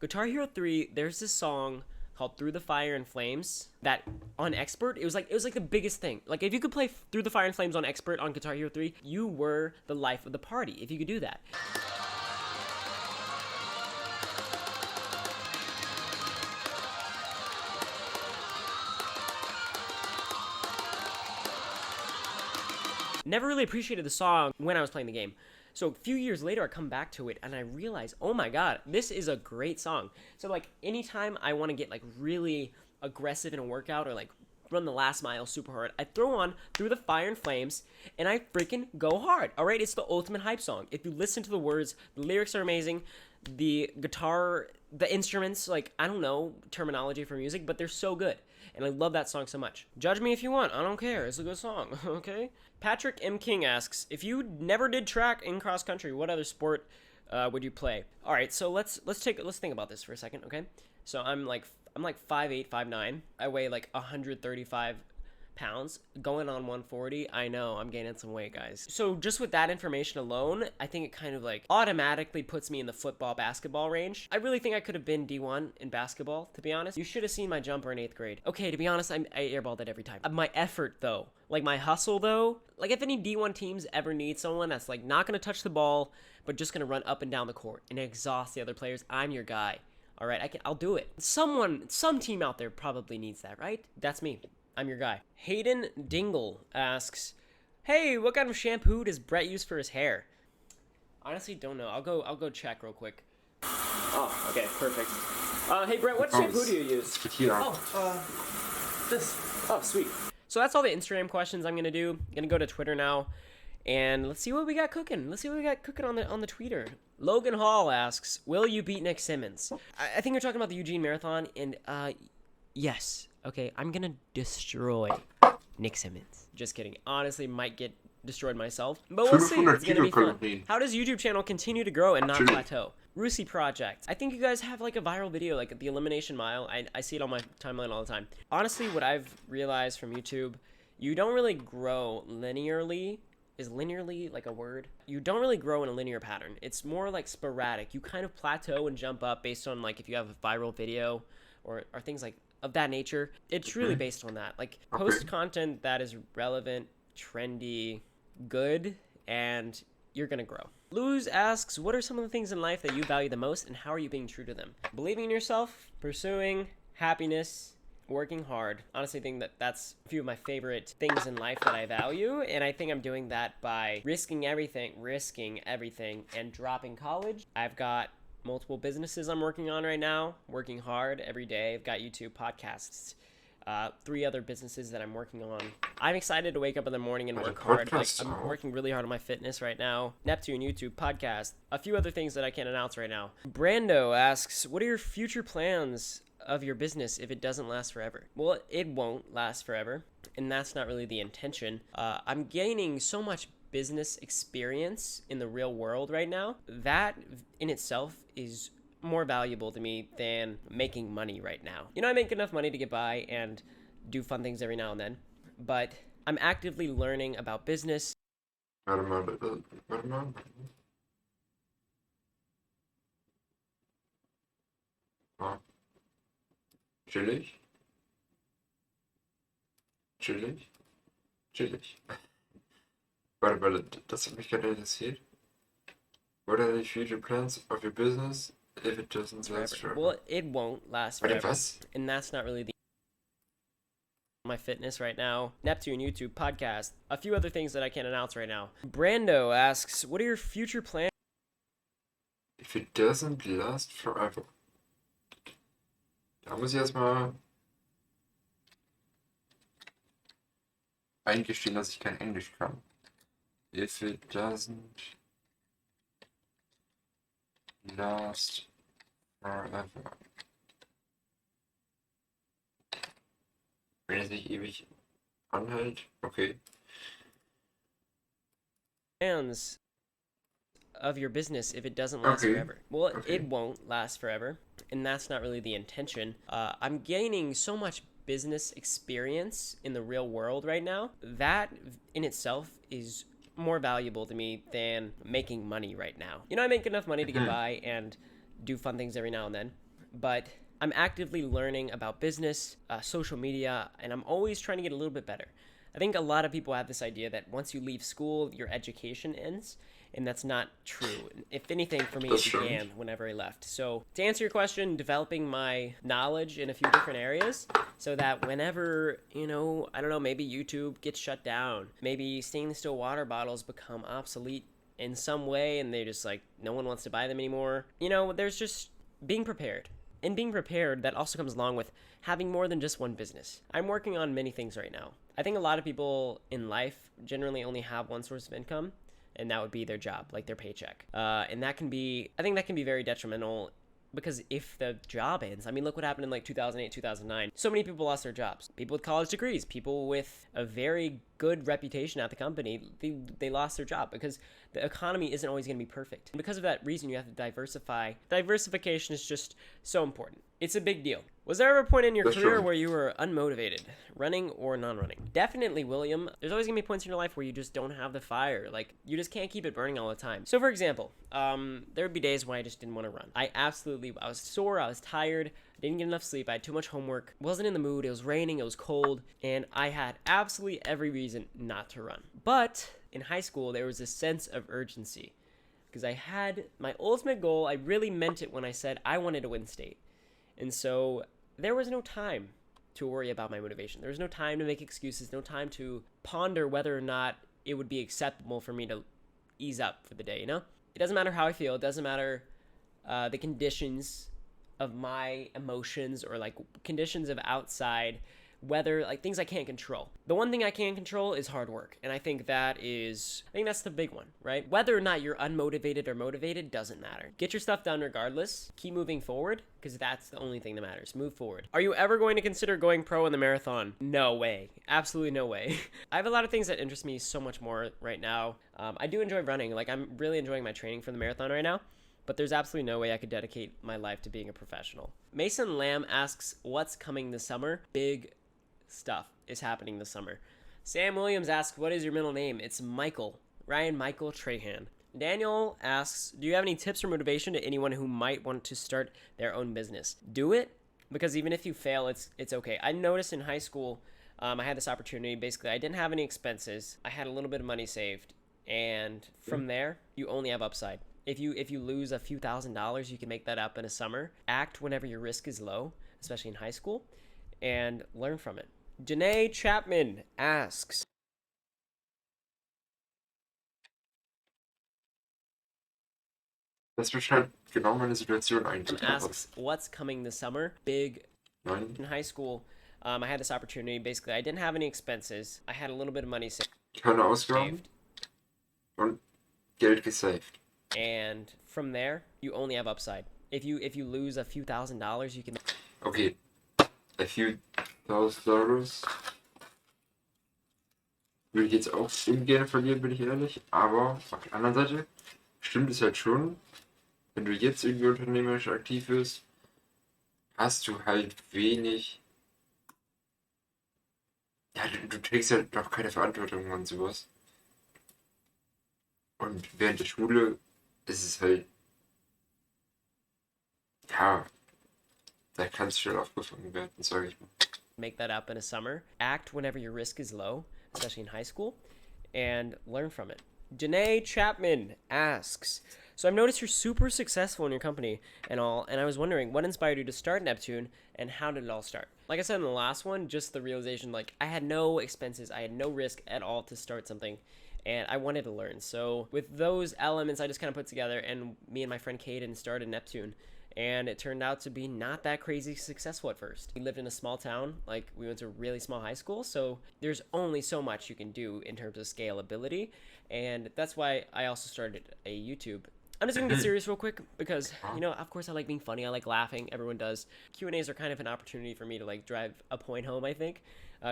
S2: Guitar Hero 3, there's this song called Through the Fire and Flames that on Expert, it was like the biggest thing. Like if you could play Through the Fire and Flames on Expert on Guitar Hero 3, you were the life of the party if you could do that. Never really appreciated the song when I was playing the game. So a few years later, I come back to it and I realize, oh my god, this is a great song. So like anytime I want to get like really aggressive in a workout or like run the last mile super hard, I throw on Through the Fire and Flames and I freaking go hard. All right, it's the ultimate hype song. If you listen to the words, the lyrics are amazing. The guitar, the instruments, like I don't know terminology for music, but they're so good. And I love that song so much. Judge me if you want. I don't care. It's a good song. Okay? Patrick M. King asks, if you never did track in cross country, what other sport would you play? All right, so let's think about this for a second, okay? So I'm like 5'8", 5'9". I weigh like 135 pounds, going on 140. I know, I'm gaining some weight, guys. So just with that information alone, I think it kind of like automatically puts me in the football, basketball range. I really think I could have been D1 in basketball, to be honest. You should have seen my jumper in 8th grade. Okay, to be honest, I airballed it every time. My effort, though, like my hustle, though, like if any D1 teams ever need someone that's like not gonna touch the ball, but just gonna run up and down the court and exhaust the other players, I'm your guy. All right, I'll do it. Some team out there probably needs that, right? That's me. I'm your guy. Hayden Dingle asks, hey, what kind of shampoo does Brett use for his hair? Honestly, don't know. I'll go check real quick. Oh, okay, perfect. Hey Brett, what shampoo do you use? This. Oh, sweet. So that's all the Instagram questions I'm gonna do. I'm gonna go to Twitter now, and let's see what we got cooking. Let's see what we got cooking on the Twitter. Logan Hall asks, will you beat Nick Simmons? I think you're talking about the Eugene Marathon, and yes. Okay, I'm gonna destroy Nick Simmons. Just kidding. Honestly, might get destroyed myself, but we'll see. It's gonna be fun. How does YouTube channel continue to grow and not plateau? Rusi Project. I think you guys have like a viral video, like the Elimination Mile. I see it on my timeline all the time. Honestly, what I've realized from YouTube, you don't really grow linearly. Is linearly like a word? You don't really grow in a linear pattern. It's more like sporadic. You kind of plateau and jump up based on like if you have a viral video or things like of that nature. It's really based on that. Like post content that is relevant, trendy, good, and you're gonna grow. Luz asks, what are some of the things in life that you value the most and how are you being true to them? Believing in yourself, pursuing happiness, working hard. Honestly, I think that's a few of my favorite things in life that I value, and I think I'm doing that by risking everything, and dropping college. I've got multiple businesses I'm working on right now, working hard every day. I've got YouTube, podcasts, 3 other businesses that I'm working on. I'm excited to wake up in the morning and work hard. Like I'm working really hard on my fitness right now. Neptune, YouTube, podcast, a few other things that I can't announce right now. Brando asks, what are your future plans of your business if it doesn't last forever? Well, it won't last forever, and that's not really the intention. I'm gaining so much business experience in the real world right now. That in itself is more valuable to me than making money right now. You know, I make enough money to get by and do fun things every now and then, but I'm actively learning about business.
S1: Warte mal, warte mal. Ah, chillig, chillig, chillig. Warte, das hat mich gerade interessiert. What are the future plans of your business if it doesn't last
S2: Forever.
S1: forever?
S2: Well, it won't last
S1: Warte,
S2: forever.
S1: was?
S2: And that's not really the my fitness right now. Neptune, YouTube, podcast, a few other things that I can't announce right now. Brando asks, what are your future plans?
S1: If it doesn't last forever. Da muss ich erstmal eingestehen, dass ich kein Englisch kann. If it doesn't last forever. Wenn es nicht ewig anhält, okay.
S2: Plans of your business if it doesn't last
S1: Okay.
S2: forever? Well,
S1: Okay.
S2: it won't last forever, and that's not really the intention. I'm gaining so much business experience in the real world right now. That in itself is more valuable to me than making money right now. You know, I make enough money to get by and do fun things every now and then, but I'm actively learning about business, social media, and I'm always trying to get a little bit better. I think a lot of people have this idea that once you leave school, your education ends, and that's not true. If anything, for me, it began whenever I left. So, to answer your question, developing my knowledge in a few different areas so that whenever, I don't know, maybe YouTube gets shut down, maybe stainless steel water bottles become obsolete in some way and they're just like, no one wants to buy them anymore. There's just being prepared. And being prepared, that also comes along with having more than just one business. I'm working on many things right now. I think a lot of people in life generally only have one source of income, and that would be their job, like their paycheck. And I think that can be very detrimental because if the job ends, I mean, look what happened in like 2008, 2009. So many people lost their jobs. People with college degrees, people with a very good reputation at the company, they lost their job because the economy isn't always going to be perfect. And because of that reason, you have to diversify. Diversification is just so important. It's a big deal. Was there ever a point in your career where you were unmotivated, running or non-running? Definitely, William. There's always gonna be points in your life where you just don't have the fire. Like, you just can't keep it burning all the time. So, for example, there would be days when I just didn't want to run. I was sore, I was tired, I didn't get enough sleep, I had too much homework, wasn't in the mood, it was raining, it was cold, and I had absolutely every reason not to run. But in high school, there was a sense of urgency because I had my ultimate goal. I really meant it when I said I wanted to win state. And so there was no time to worry about my motivation. There was no time to make excuses, no time to ponder whether or not it would be acceptable for me to ease up for the day, It doesn't matter how I feel. It doesn't matter the conditions of my emotions or like conditions of outside weather, like things I can't control. The one thing I can control is hard work. And I think that's the big one, right? Whether or not you're unmotivated or motivated doesn't matter. Get your stuff done regardless. Keep moving forward because that's the only thing that matters. Move forward. Are you ever going to consider going pro in the marathon? No way. Absolutely no way. I have a lot of things that interest me so much more right now. I do enjoy running. Like, I'm really enjoying my training for the marathon right now. But there's absolutely no way I could dedicate my life to being a professional. Mason Lamb asks, what's coming this summer? Big stuff is happening this summer. Sam Williams asks, what is your middle name? It's Michael. Ryan Michael Trahan. Daniel asks, do you have any tips or motivation to anyone who might want to start their own business? Do it, because even if you fail, it's okay. I noticed in high school, I had this opportunity. Basically, I didn't have any expenses. I had a little bit of money saved. And from there, you only have upside. If you lose a few $1,000s, you can make that up in a summer. Act whenever your risk is low, especially in high school, and learn from it. Janae Chapman asks,
S1: Das beschreibt genau meine Situation eigentlich.
S2: asks, what's coming this summer? Big.
S1: Nein.
S2: In high school, I had this opportunity. Basically, I didn't have any expenses. I had a little bit of money
S1: Keine Ausgaben und Geld gesaved.
S2: And from there, you only have upside. If you lose a few $1,000s, you can.
S1: Okay, a few $1,000 würde ich jetzt auch ungern verlieren, bin ich ehrlich. Aber auf der anderen Seite stimmt es halt schon, wenn du jetzt irgendwie unternehmerisch aktiv bist, hast du halt wenig. Ja, du trägst halt doch keine Verantwortung und sowas. Und während der Schule ist es halt, ja, da kann es schnell aufgefangen werden, sage ich mal.
S2: Make that up in a summer. Act whenever your risk is low, especially in high school, and learn from it. Janae Chapman asks, so I've noticed you're super successful in your company and all, and I was wondering what inspired you to start Neptune and how did it all start? Like I said in the last one, just the realization, like I had no expenses, I had no risk at all to start something, and I wanted to learn. So with those elements, I just kind of put together, and me and my friend Caden started Neptune, and it turned out to be not that crazy successful at first. We lived in a small town, like we went to a really small high school, so there's only so much you can do in terms of scalability, and that's why I also started a YouTube. I'm just gonna get serious real quick because, you know, of course I like being funny, I like laughing, everyone does. Q&As are kind of an opportunity for me to like drive a point home, I think,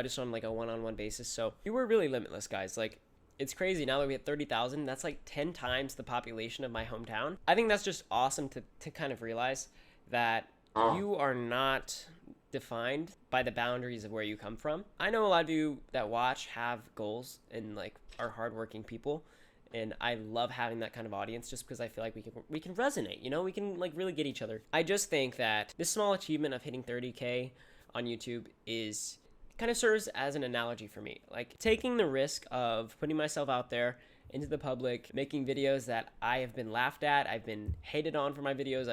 S2: just on like a one-on-one basis. So you were really limitless, guys. Like, it's crazy now that we have 30,000. That's like 10 times the population of my hometown. I think that's just awesome to kind of realize that you are not defined by the boundaries of where you come from. I know a lot of you that watch have goals and like are hardworking people, and I love having that kind of audience just because I feel like we can resonate, you know, we can like really get each other. I just think that this small achievement of hitting 30K on YouTube is kind of serves as an analogy for me. Like taking the risk of putting myself out there into the public, making videos that I have been laughed at, I've been hated on for my videos,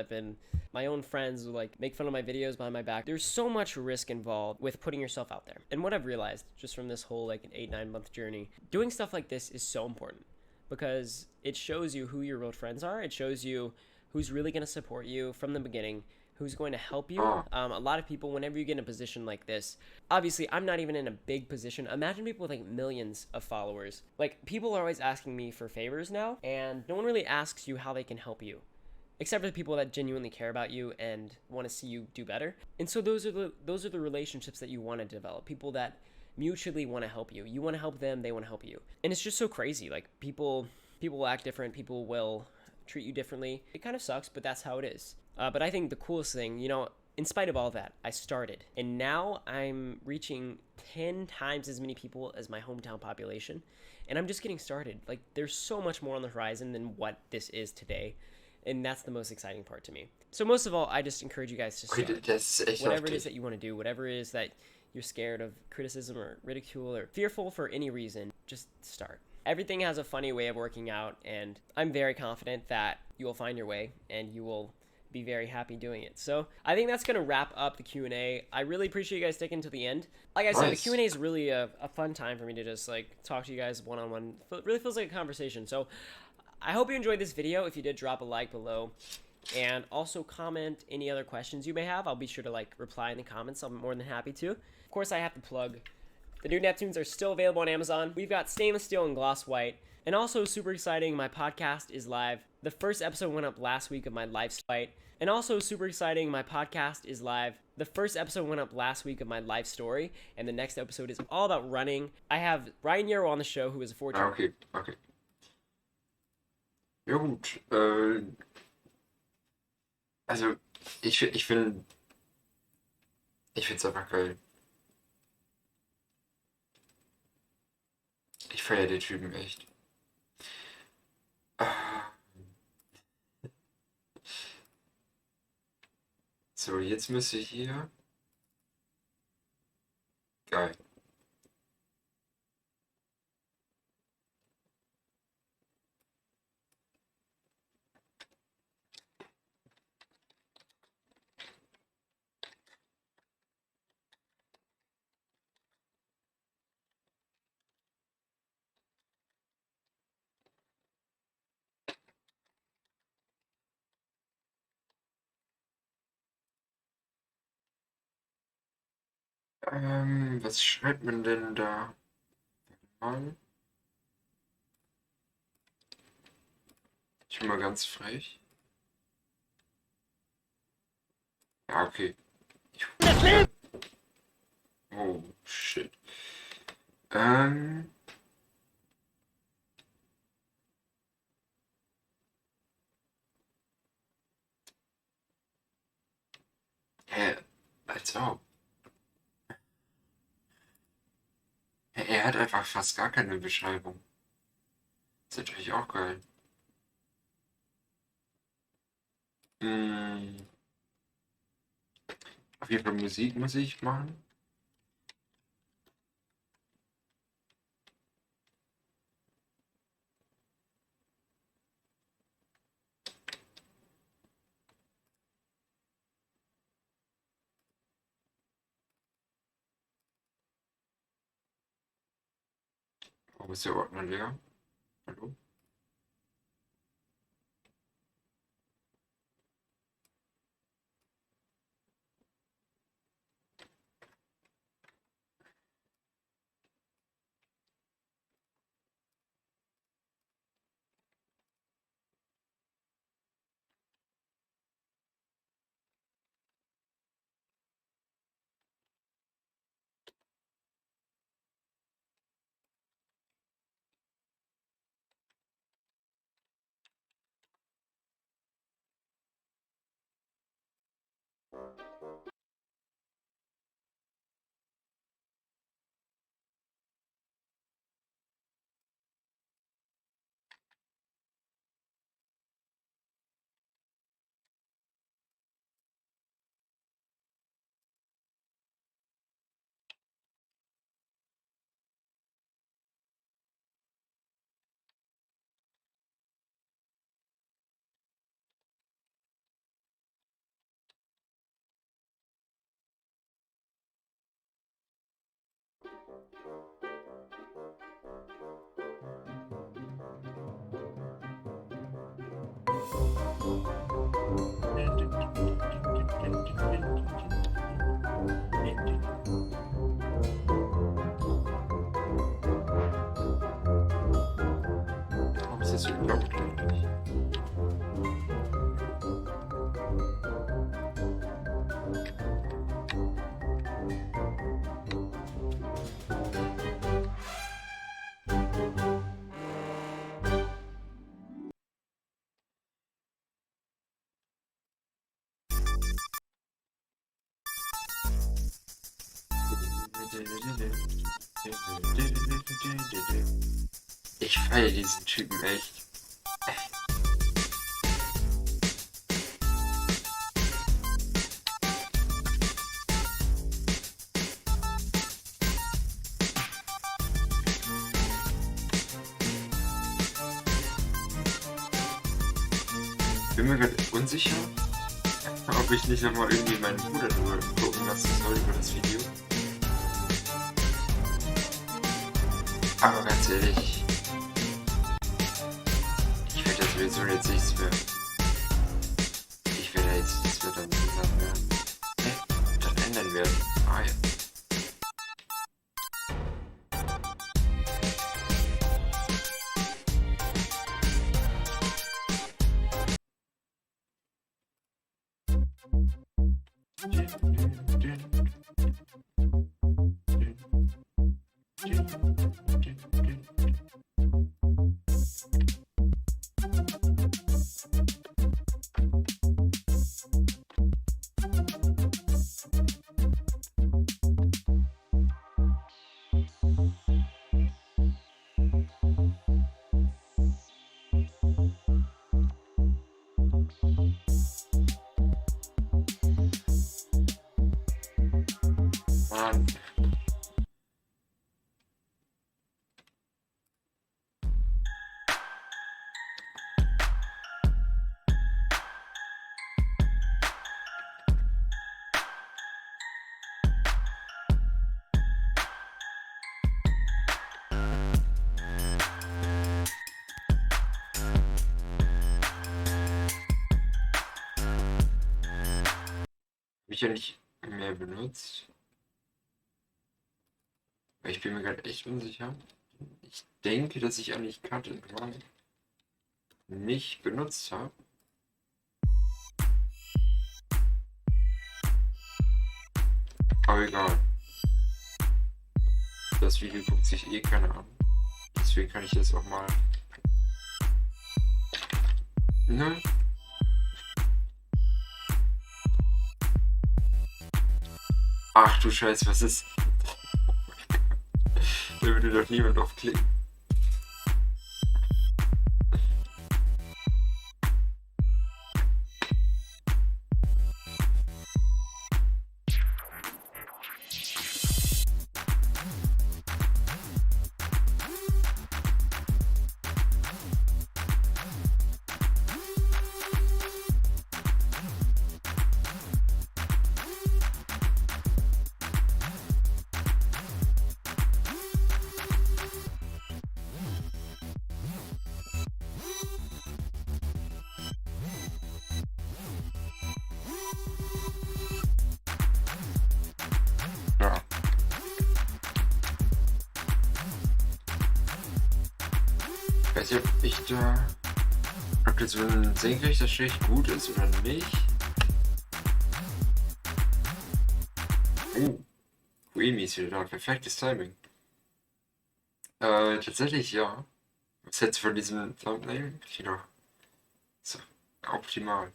S2: my own friends will like make fun of my videos behind my back. There's so much risk involved with putting yourself out there. And what I've realized just from this whole like an 8-9 month journey, doing stuff like this is so important because it shows you who your real friends are. It shows you who's really going to support you from the beginning, who's going to help you. A lot of people, whenever you get in a position like this, obviously I'm not even in a big position. Imagine people with like millions of followers. Like people are always asking me for favors now, and no one really asks you how they can help you, except for the people that genuinely care about you and want to see you do better. And so those are the relationships that you want to develop. People that mutually want to help you. You want to help them, they want to help you. And it's just so crazy. Like people will act different. People will treat you differently. It kind of sucks, but that's how it is. But I think the coolest thing, you know, in spite of all that, I started. And now I'm reaching 10 times as many people as my hometown population. And I'm just getting started. Like, there's so much more on the horizon than what this is today. And that's the most exciting part to me. So most of all, I just encourage you guys to start. Whatever it is that you want to do, whatever it is that you're scared of criticism or ridicule or fearful for any reason, just start. Everything has a funny way of working out, and I'm very confident that you will find your way and you will be very happy doing it. So I think that's going to wrap up the Q&A. I really appreciate you guys sticking to the end. Like I said, the Q&A is really a fun time for me to just like talk to you guys one-on-one. It really feels like a conversation. So I hope you enjoyed this video. If you did, drop a like below. And also comment any other questions you may have. I'll be sure to like reply in the comments. I'm more than happy to. Of course, I have to plug. The new Neptunes are still available on Amazon. We've got stainless steel and gloss white. And also super exciting, my podcast is live. The first episode went up last week of my live fight. And also super exciting, my podcast is live. The first episode went up last week of my life story. And the next episode is all about running. I have Ryan Yarrow on the show, who is a 14.
S1: Okay. Ja gut, also ich finde es einfach geil. Ich feiere den Typen echt. Ah. So, jetzt müsste ich hier. Geil. Was schreibt man denn da? Mal. Ich bin mal ganz frech. Ja, okay. Oh, shit. Hä? Als ob. Er hat einfach fast gar keine Beschreibung. ist natürlich auch geil. Auf jeden Fall Musik muss ich machen. Warum ist der Ordner leer? Hallo? Warum ist das so laut eigentlich? Ich feiere diesen Typen echt. Ich bin mir gerade unsicher, ob ich nicht nochmal irgendwie meinen Bruder drüber gucken lassen soll über das Video. Aber ganz ehrlich, ich werde das sowieso jetzt nichts mehr. Ich werde jetzt nichts mehr dann ändern werden. Dann ändern werden. Ah ja. Mann. Mich ja nicht mehr benutzt. Weil ich bin mir gerade echt unsicher. Ich denke, dass ich eigentlich Cut and Run nicht benutzt habe. Aber egal. Das Video guckt sich eh keiner an. Deswegen kann ich jetzt auch mal. Ne? Ach du Scheiße, was ist. Da würde doch niemand drauf klicken. nicht, ob das so ein senkrechter Strich gut ist oder nicht. Emi ist wieder da. Perfektes Timing. Tatsächlich ja. Was hältst du von diesem Thumbnail? Genau. So, optimal.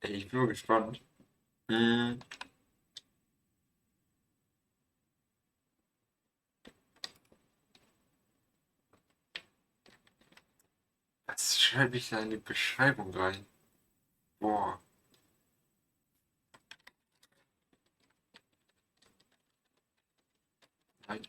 S1: Ey, ich bin mal gespannt. Hm. Was schreibe ich da in die Beschreibung rein? Boah. Nein.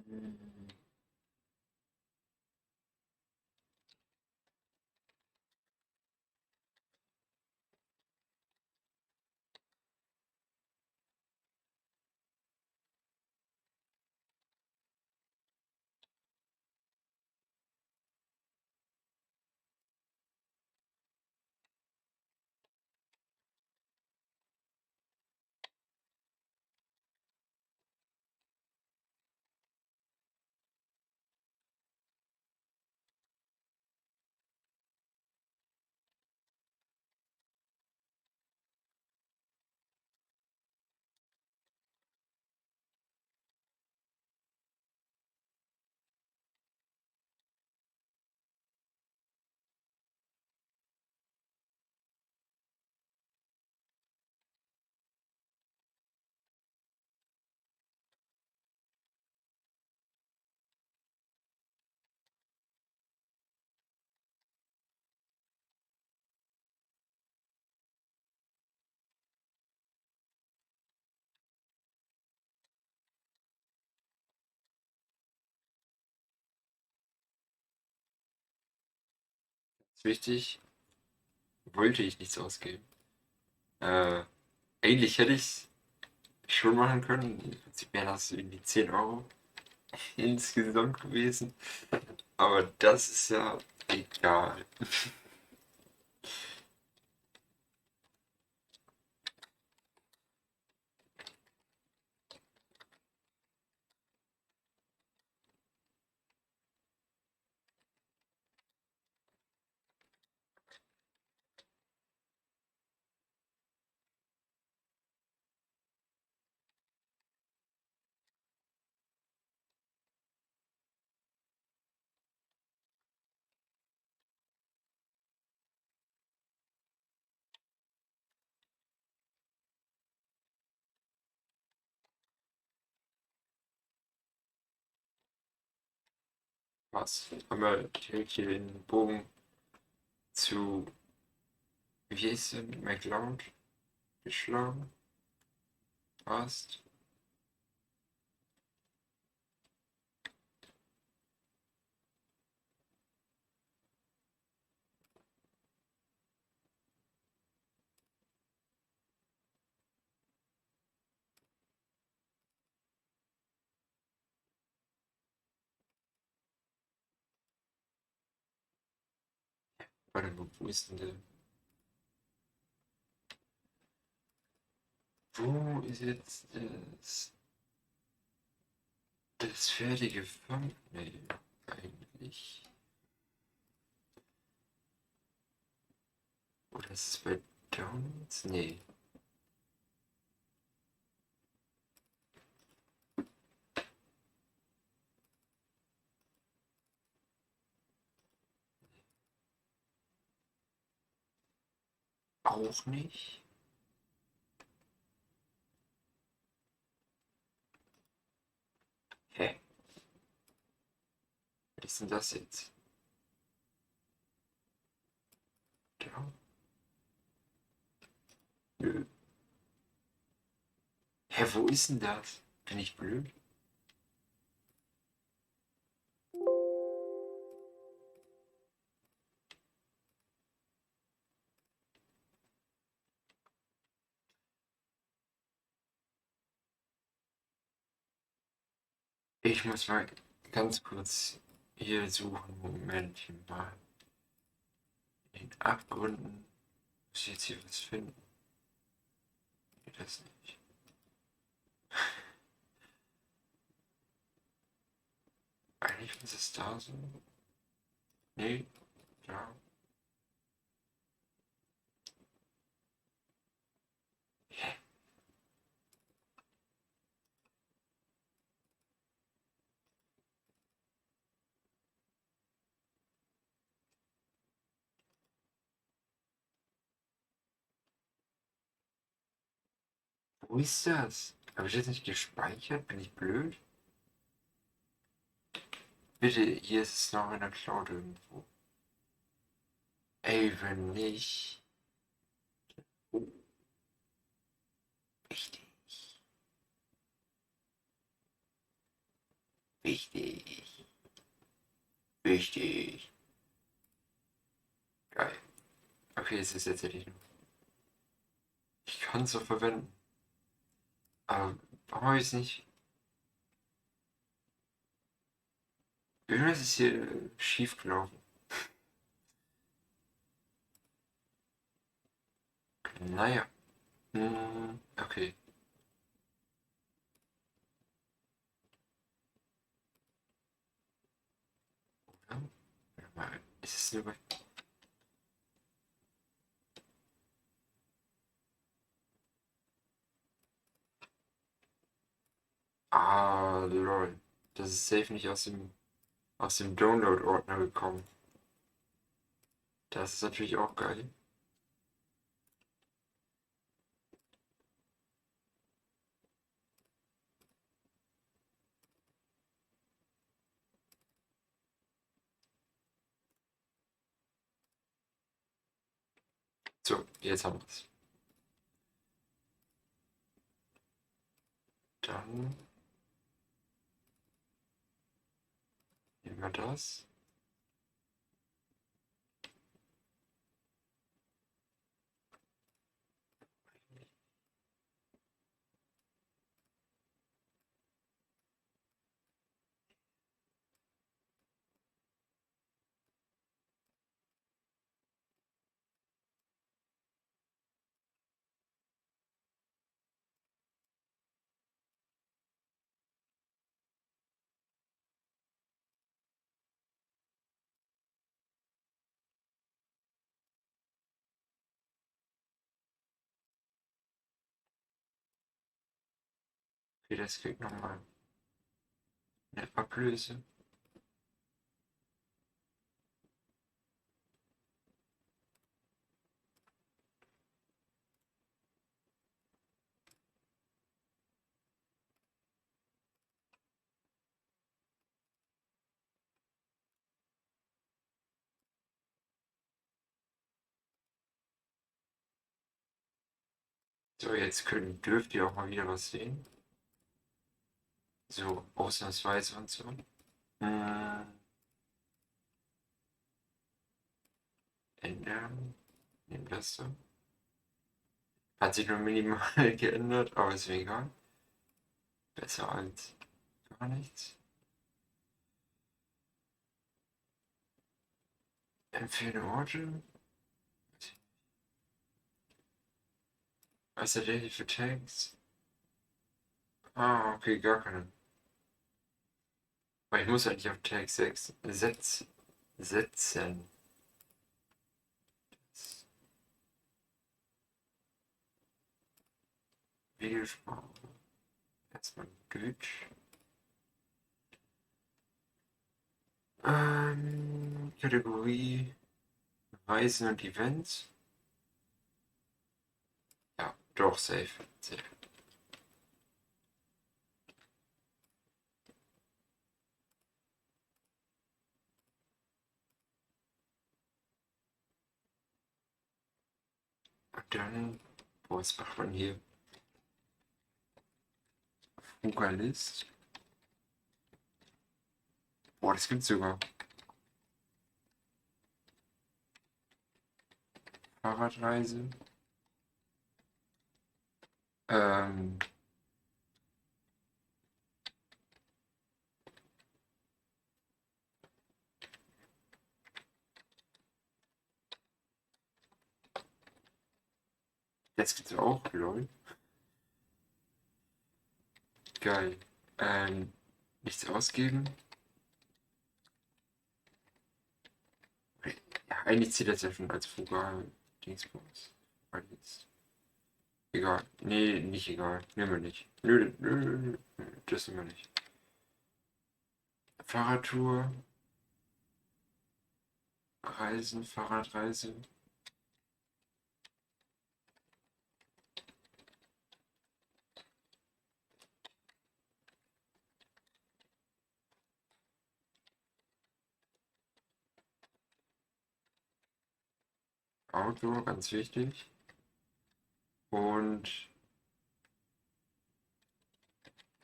S1: Hm. Ist wichtig. Wollte ich nichts ausgeben. Äh, eigentlich hätte ich es schon machen können. Im Prinzip wären das irgendwie 10 Euro insgesamt gewesen. Aber das ist ja egal. Was? Haben wir direkt hier den Bogen zu, wie heißt es, McLeod geschlagen? Fast. Warte, wo ist denn der? Wo ist jetzt das fertige Thumbnail eigentlich? Oder ist es bei Downloads? Nee. Auch nicht? Hä? Was ist denn das jetzt? Da? Nö. Hä, wo ist denn das? Bin ich blöd? Ich muss mal ganz kurz hier suchen. Momentchen mal. In den Abgründen muss ich jetzt hier was finden. Nee, das nicht. Eigentlich muss es da sein. Nee, da. Hä? Wo ist das? Habe ich das nicht gespeichert? Bin ich blöd? Bitte, hier ist es noch in der Cloud irgendwo. Ey, wenn nicht. Oh, wichtig. Wichtig. Wichtig. Geil. Okay, es ist jetzt endlich noch. Ich kann es auch verwenden. Aber warum habe ich es nicht? Irgendwas ist hier schief gelaufen. Naja. Okay. Oder? Warte mal. Ist es nur bei. Ah, lol. Das ist safe nicht aus dem Download-Ordner gekommen. Das ist natürlich auch geil. So, jetzt haben wir es. Dann nehmen wir das. Okay, das kriegt nochmal eine Ablöse. So, jetzt dürft ihr auch mal wieder was sehen. So, ausnahmsweise und so. Ändern. Nehmen das so. Hat sich nur minimal geändert, aber ist mir egal. Besser als gar nichts. Empfehle Orte. Was ist der Daily für Tags? Ah, okay, gar keine. Aber ich muss eigentlich auf Tag 6 setzen. Videosprache. Erstmal Deutsch. Kategorie Reisen und Events. Ja, doch, safe. Safe. Und dann, boah, was macht man hier? Ruhiger List. Boah, das gibt's sogar. Fahrradreise. Ähm, Jetzt geht's auch, lol. Geil. Nichts ausgeben. Ja, eigentlich zählt das ja schon als Vogal-Dingsbums. Egal. Nee, nicht egal. Nehmen wir nicht. Nö, das nehmen wir nicht. Fahrradtour. Reisen, Fahrradreise. Auto, ganz wichtig. Und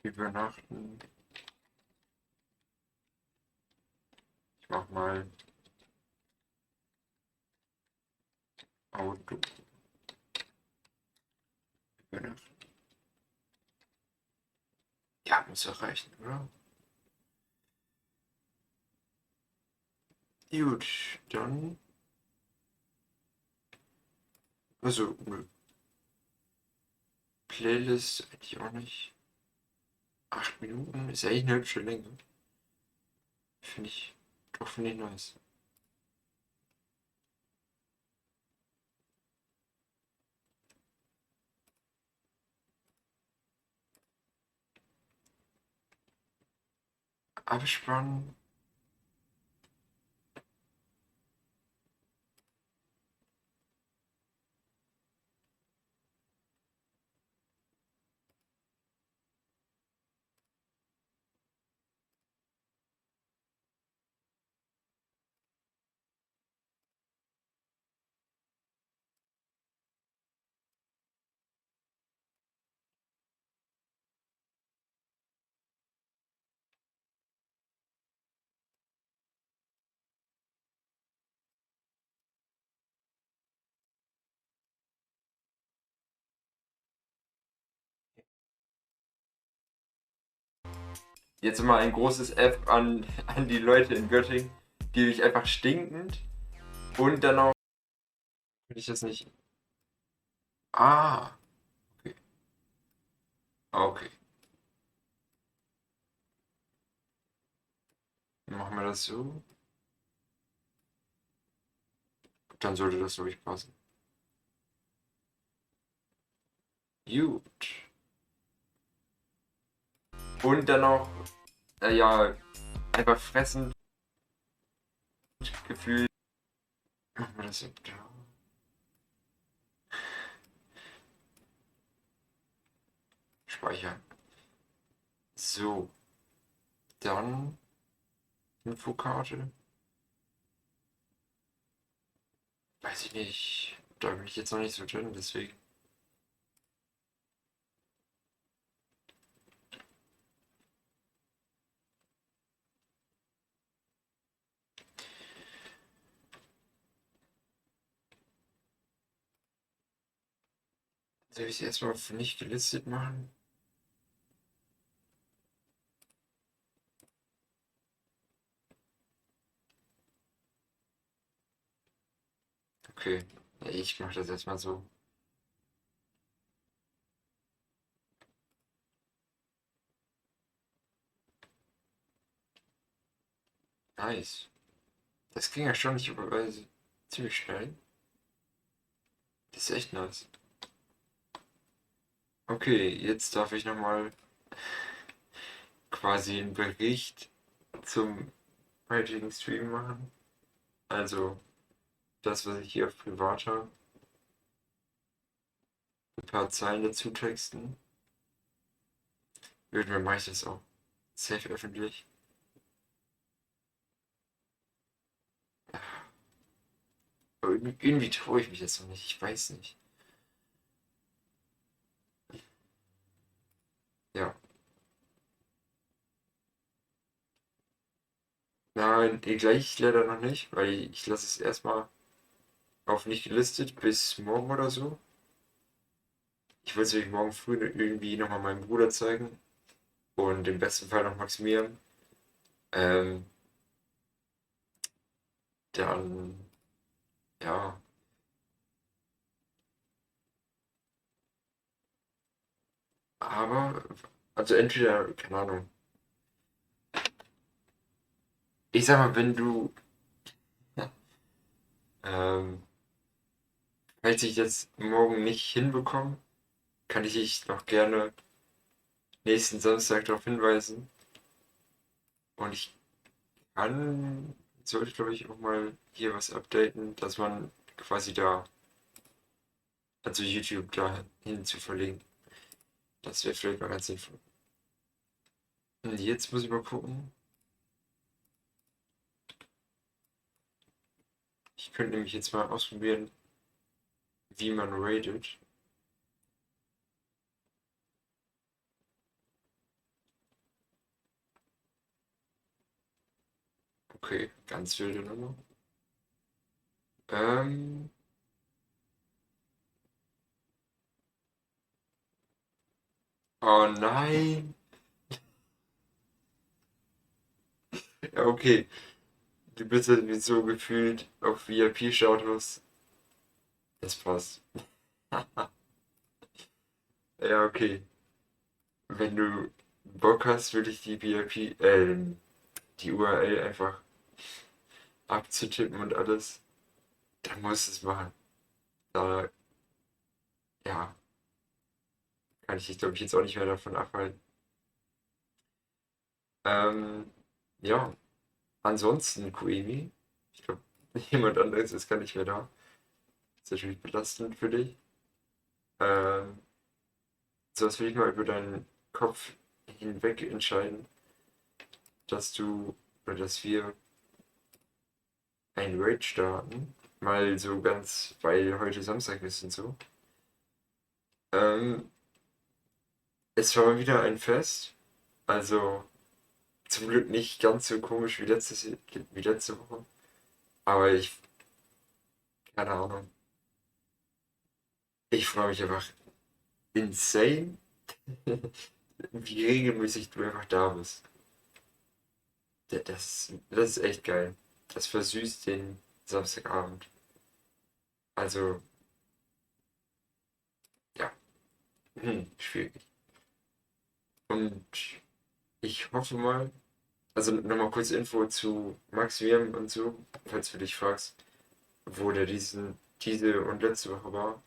S1: übernachten. Ich mach mal Auto. Übernachten. Ja, muss doch reichen, oder? Gut, dann. Also, nö. Playlist eigentlich auch nicht. 8 Minuten ist eigentlich eine hübsche Länge. Finde ich. Doch, finde ich nice. Abspann. Jetzt mal ein großes F an die Leute in Göttingen, die mich einfach stinkend und dann auch. Will ich das nicht. Ah, okay. Okay. Dann machen wir das so. Dann sollte das, glaube ich, passen. Gut. Und dann noch, ja, einfach fressen. Gefühl. Machen wir das so. Speichern. So. Dann Infokarte. Weiß ich nicht. Da bin ich jetzt noch nicht so drin, deswegen. Soll ich es erstmal für nicht gelistet machen? Okay. Ja, ich mache das erstmal so. Nice. Das ging ja schon nicht überweise ziemlich schnell. Das ist echt nice. Okay, jetzt darf ich nochmal quasi einen Bericht zum heutigen Stream machen. Also das, was ich hier auf privat habe. Ein paar Zeilen dazu texten. Irgendwann mache ich das auch safe öffentlich. Aber irgendwie traue ich mich jetzt noch nicht. Ich weiß nicht. Ja. Nein, gleich leider noch nicht, weil ich lasse es erstmal auf nicht gelistet bis morgen oder so. Ich will es euch morgen früh irgendwie nochmal meinem Bruder zeigen und im besten Fall noch Maximilian. Ähm, dann, ja, Aber, also entweder, keine Ahnung. Ich sag mal, wenn du, ähm, falls ich das morgen nicht hinbekomme, kann ich dich noch gerne nächsten Samstag darauf hinweisen. Und ich sollte, glaube ich, auch mal hier was updaten, dass man quasi da, also YouTube da hin zu verlinken. Das wäre vielleicht mal ganz sinnvoll. Und jetzt muss ich mal gucken. Ich könnte nämlich jetzt mal ausprobieren, wie man ratet. Okay, ganz wilde Nummer. Ähm, oh nein. Ja, okay. Du bist ja sowieso gefühlt auf VIP-Status. Das passt. Ja, okay. Wenn du Bock hast, würde ich die die URL einfach abzutippen und alles. Dann musst du es machen. Da, ja, kann ich dich, glaube ich, jetzt auch nicht mehr davon abhalten. Ähm, ja, ansonsten, Kuemi, ich glaube, jemand anderes ist gar nicht mehr da. Ist natürlich belastend für dich. Ähm, sonst will ich mal über deinen Kopf hinweg entscheiden, dass du oder dass wir ein Raid starten. Mal so ganz, weil heute Samstag ist und so. Ähm, es war mal wieder ein Fest. Also zum Glück nicht ganz so komisch wie letzte Woche. Aber keine Ahnung. Ich freue mich einfach insane, wie regelmäßig du einfach da bist. Das ist echt geil. Das versüßt den Samstagabend. Also, ja, schwierig. Und ich hoffe mal, also nochmal kurz Info zu Maximilian und so, falls du dich fragst, wo der diese und letzte Woche war.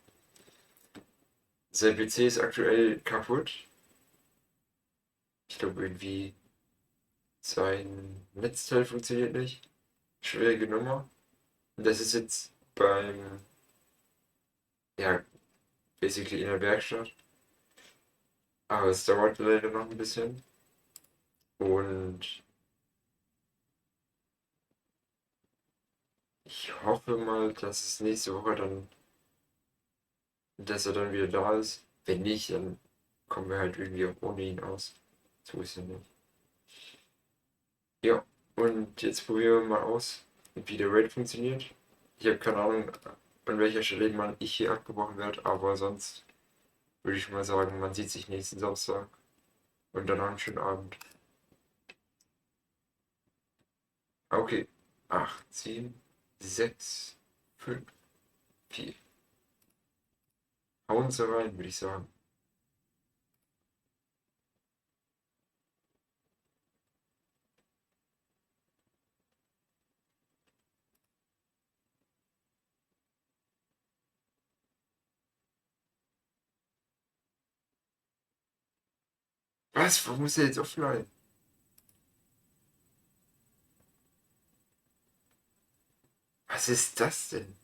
S1: Sein PC ist aktuell kaputt. Ich glaube irgendwie sein Netzteil funktioniert nicht. Schwierige Nummer. Und das ist jetzt ja, basically in der Werkstatt. Aber es dauert leider noch ein bisschen. Und ich hoffe mal, dass es nächste Woche dann, dass er dann wieder da ist. Wenn nicht, dann kommen wir halt irgendwie auch ohne ihn aus. So ist er nicht. Ja, und jetzt probieren wir mal aus, wie der Raid funktioniert. Ich habe keine Ahnung, an welcher Stelle ich hier abgebrochen werde, aber sonst würde ich mal sagen, man sieht sich nächsten Samstag und dann noch einen schönen Abend. Okay, 8, 7, 6, 5, 4. Hauen Sie rein, würde ich sagen. Was? Warum ist er jetzt offline? Was ist das denn?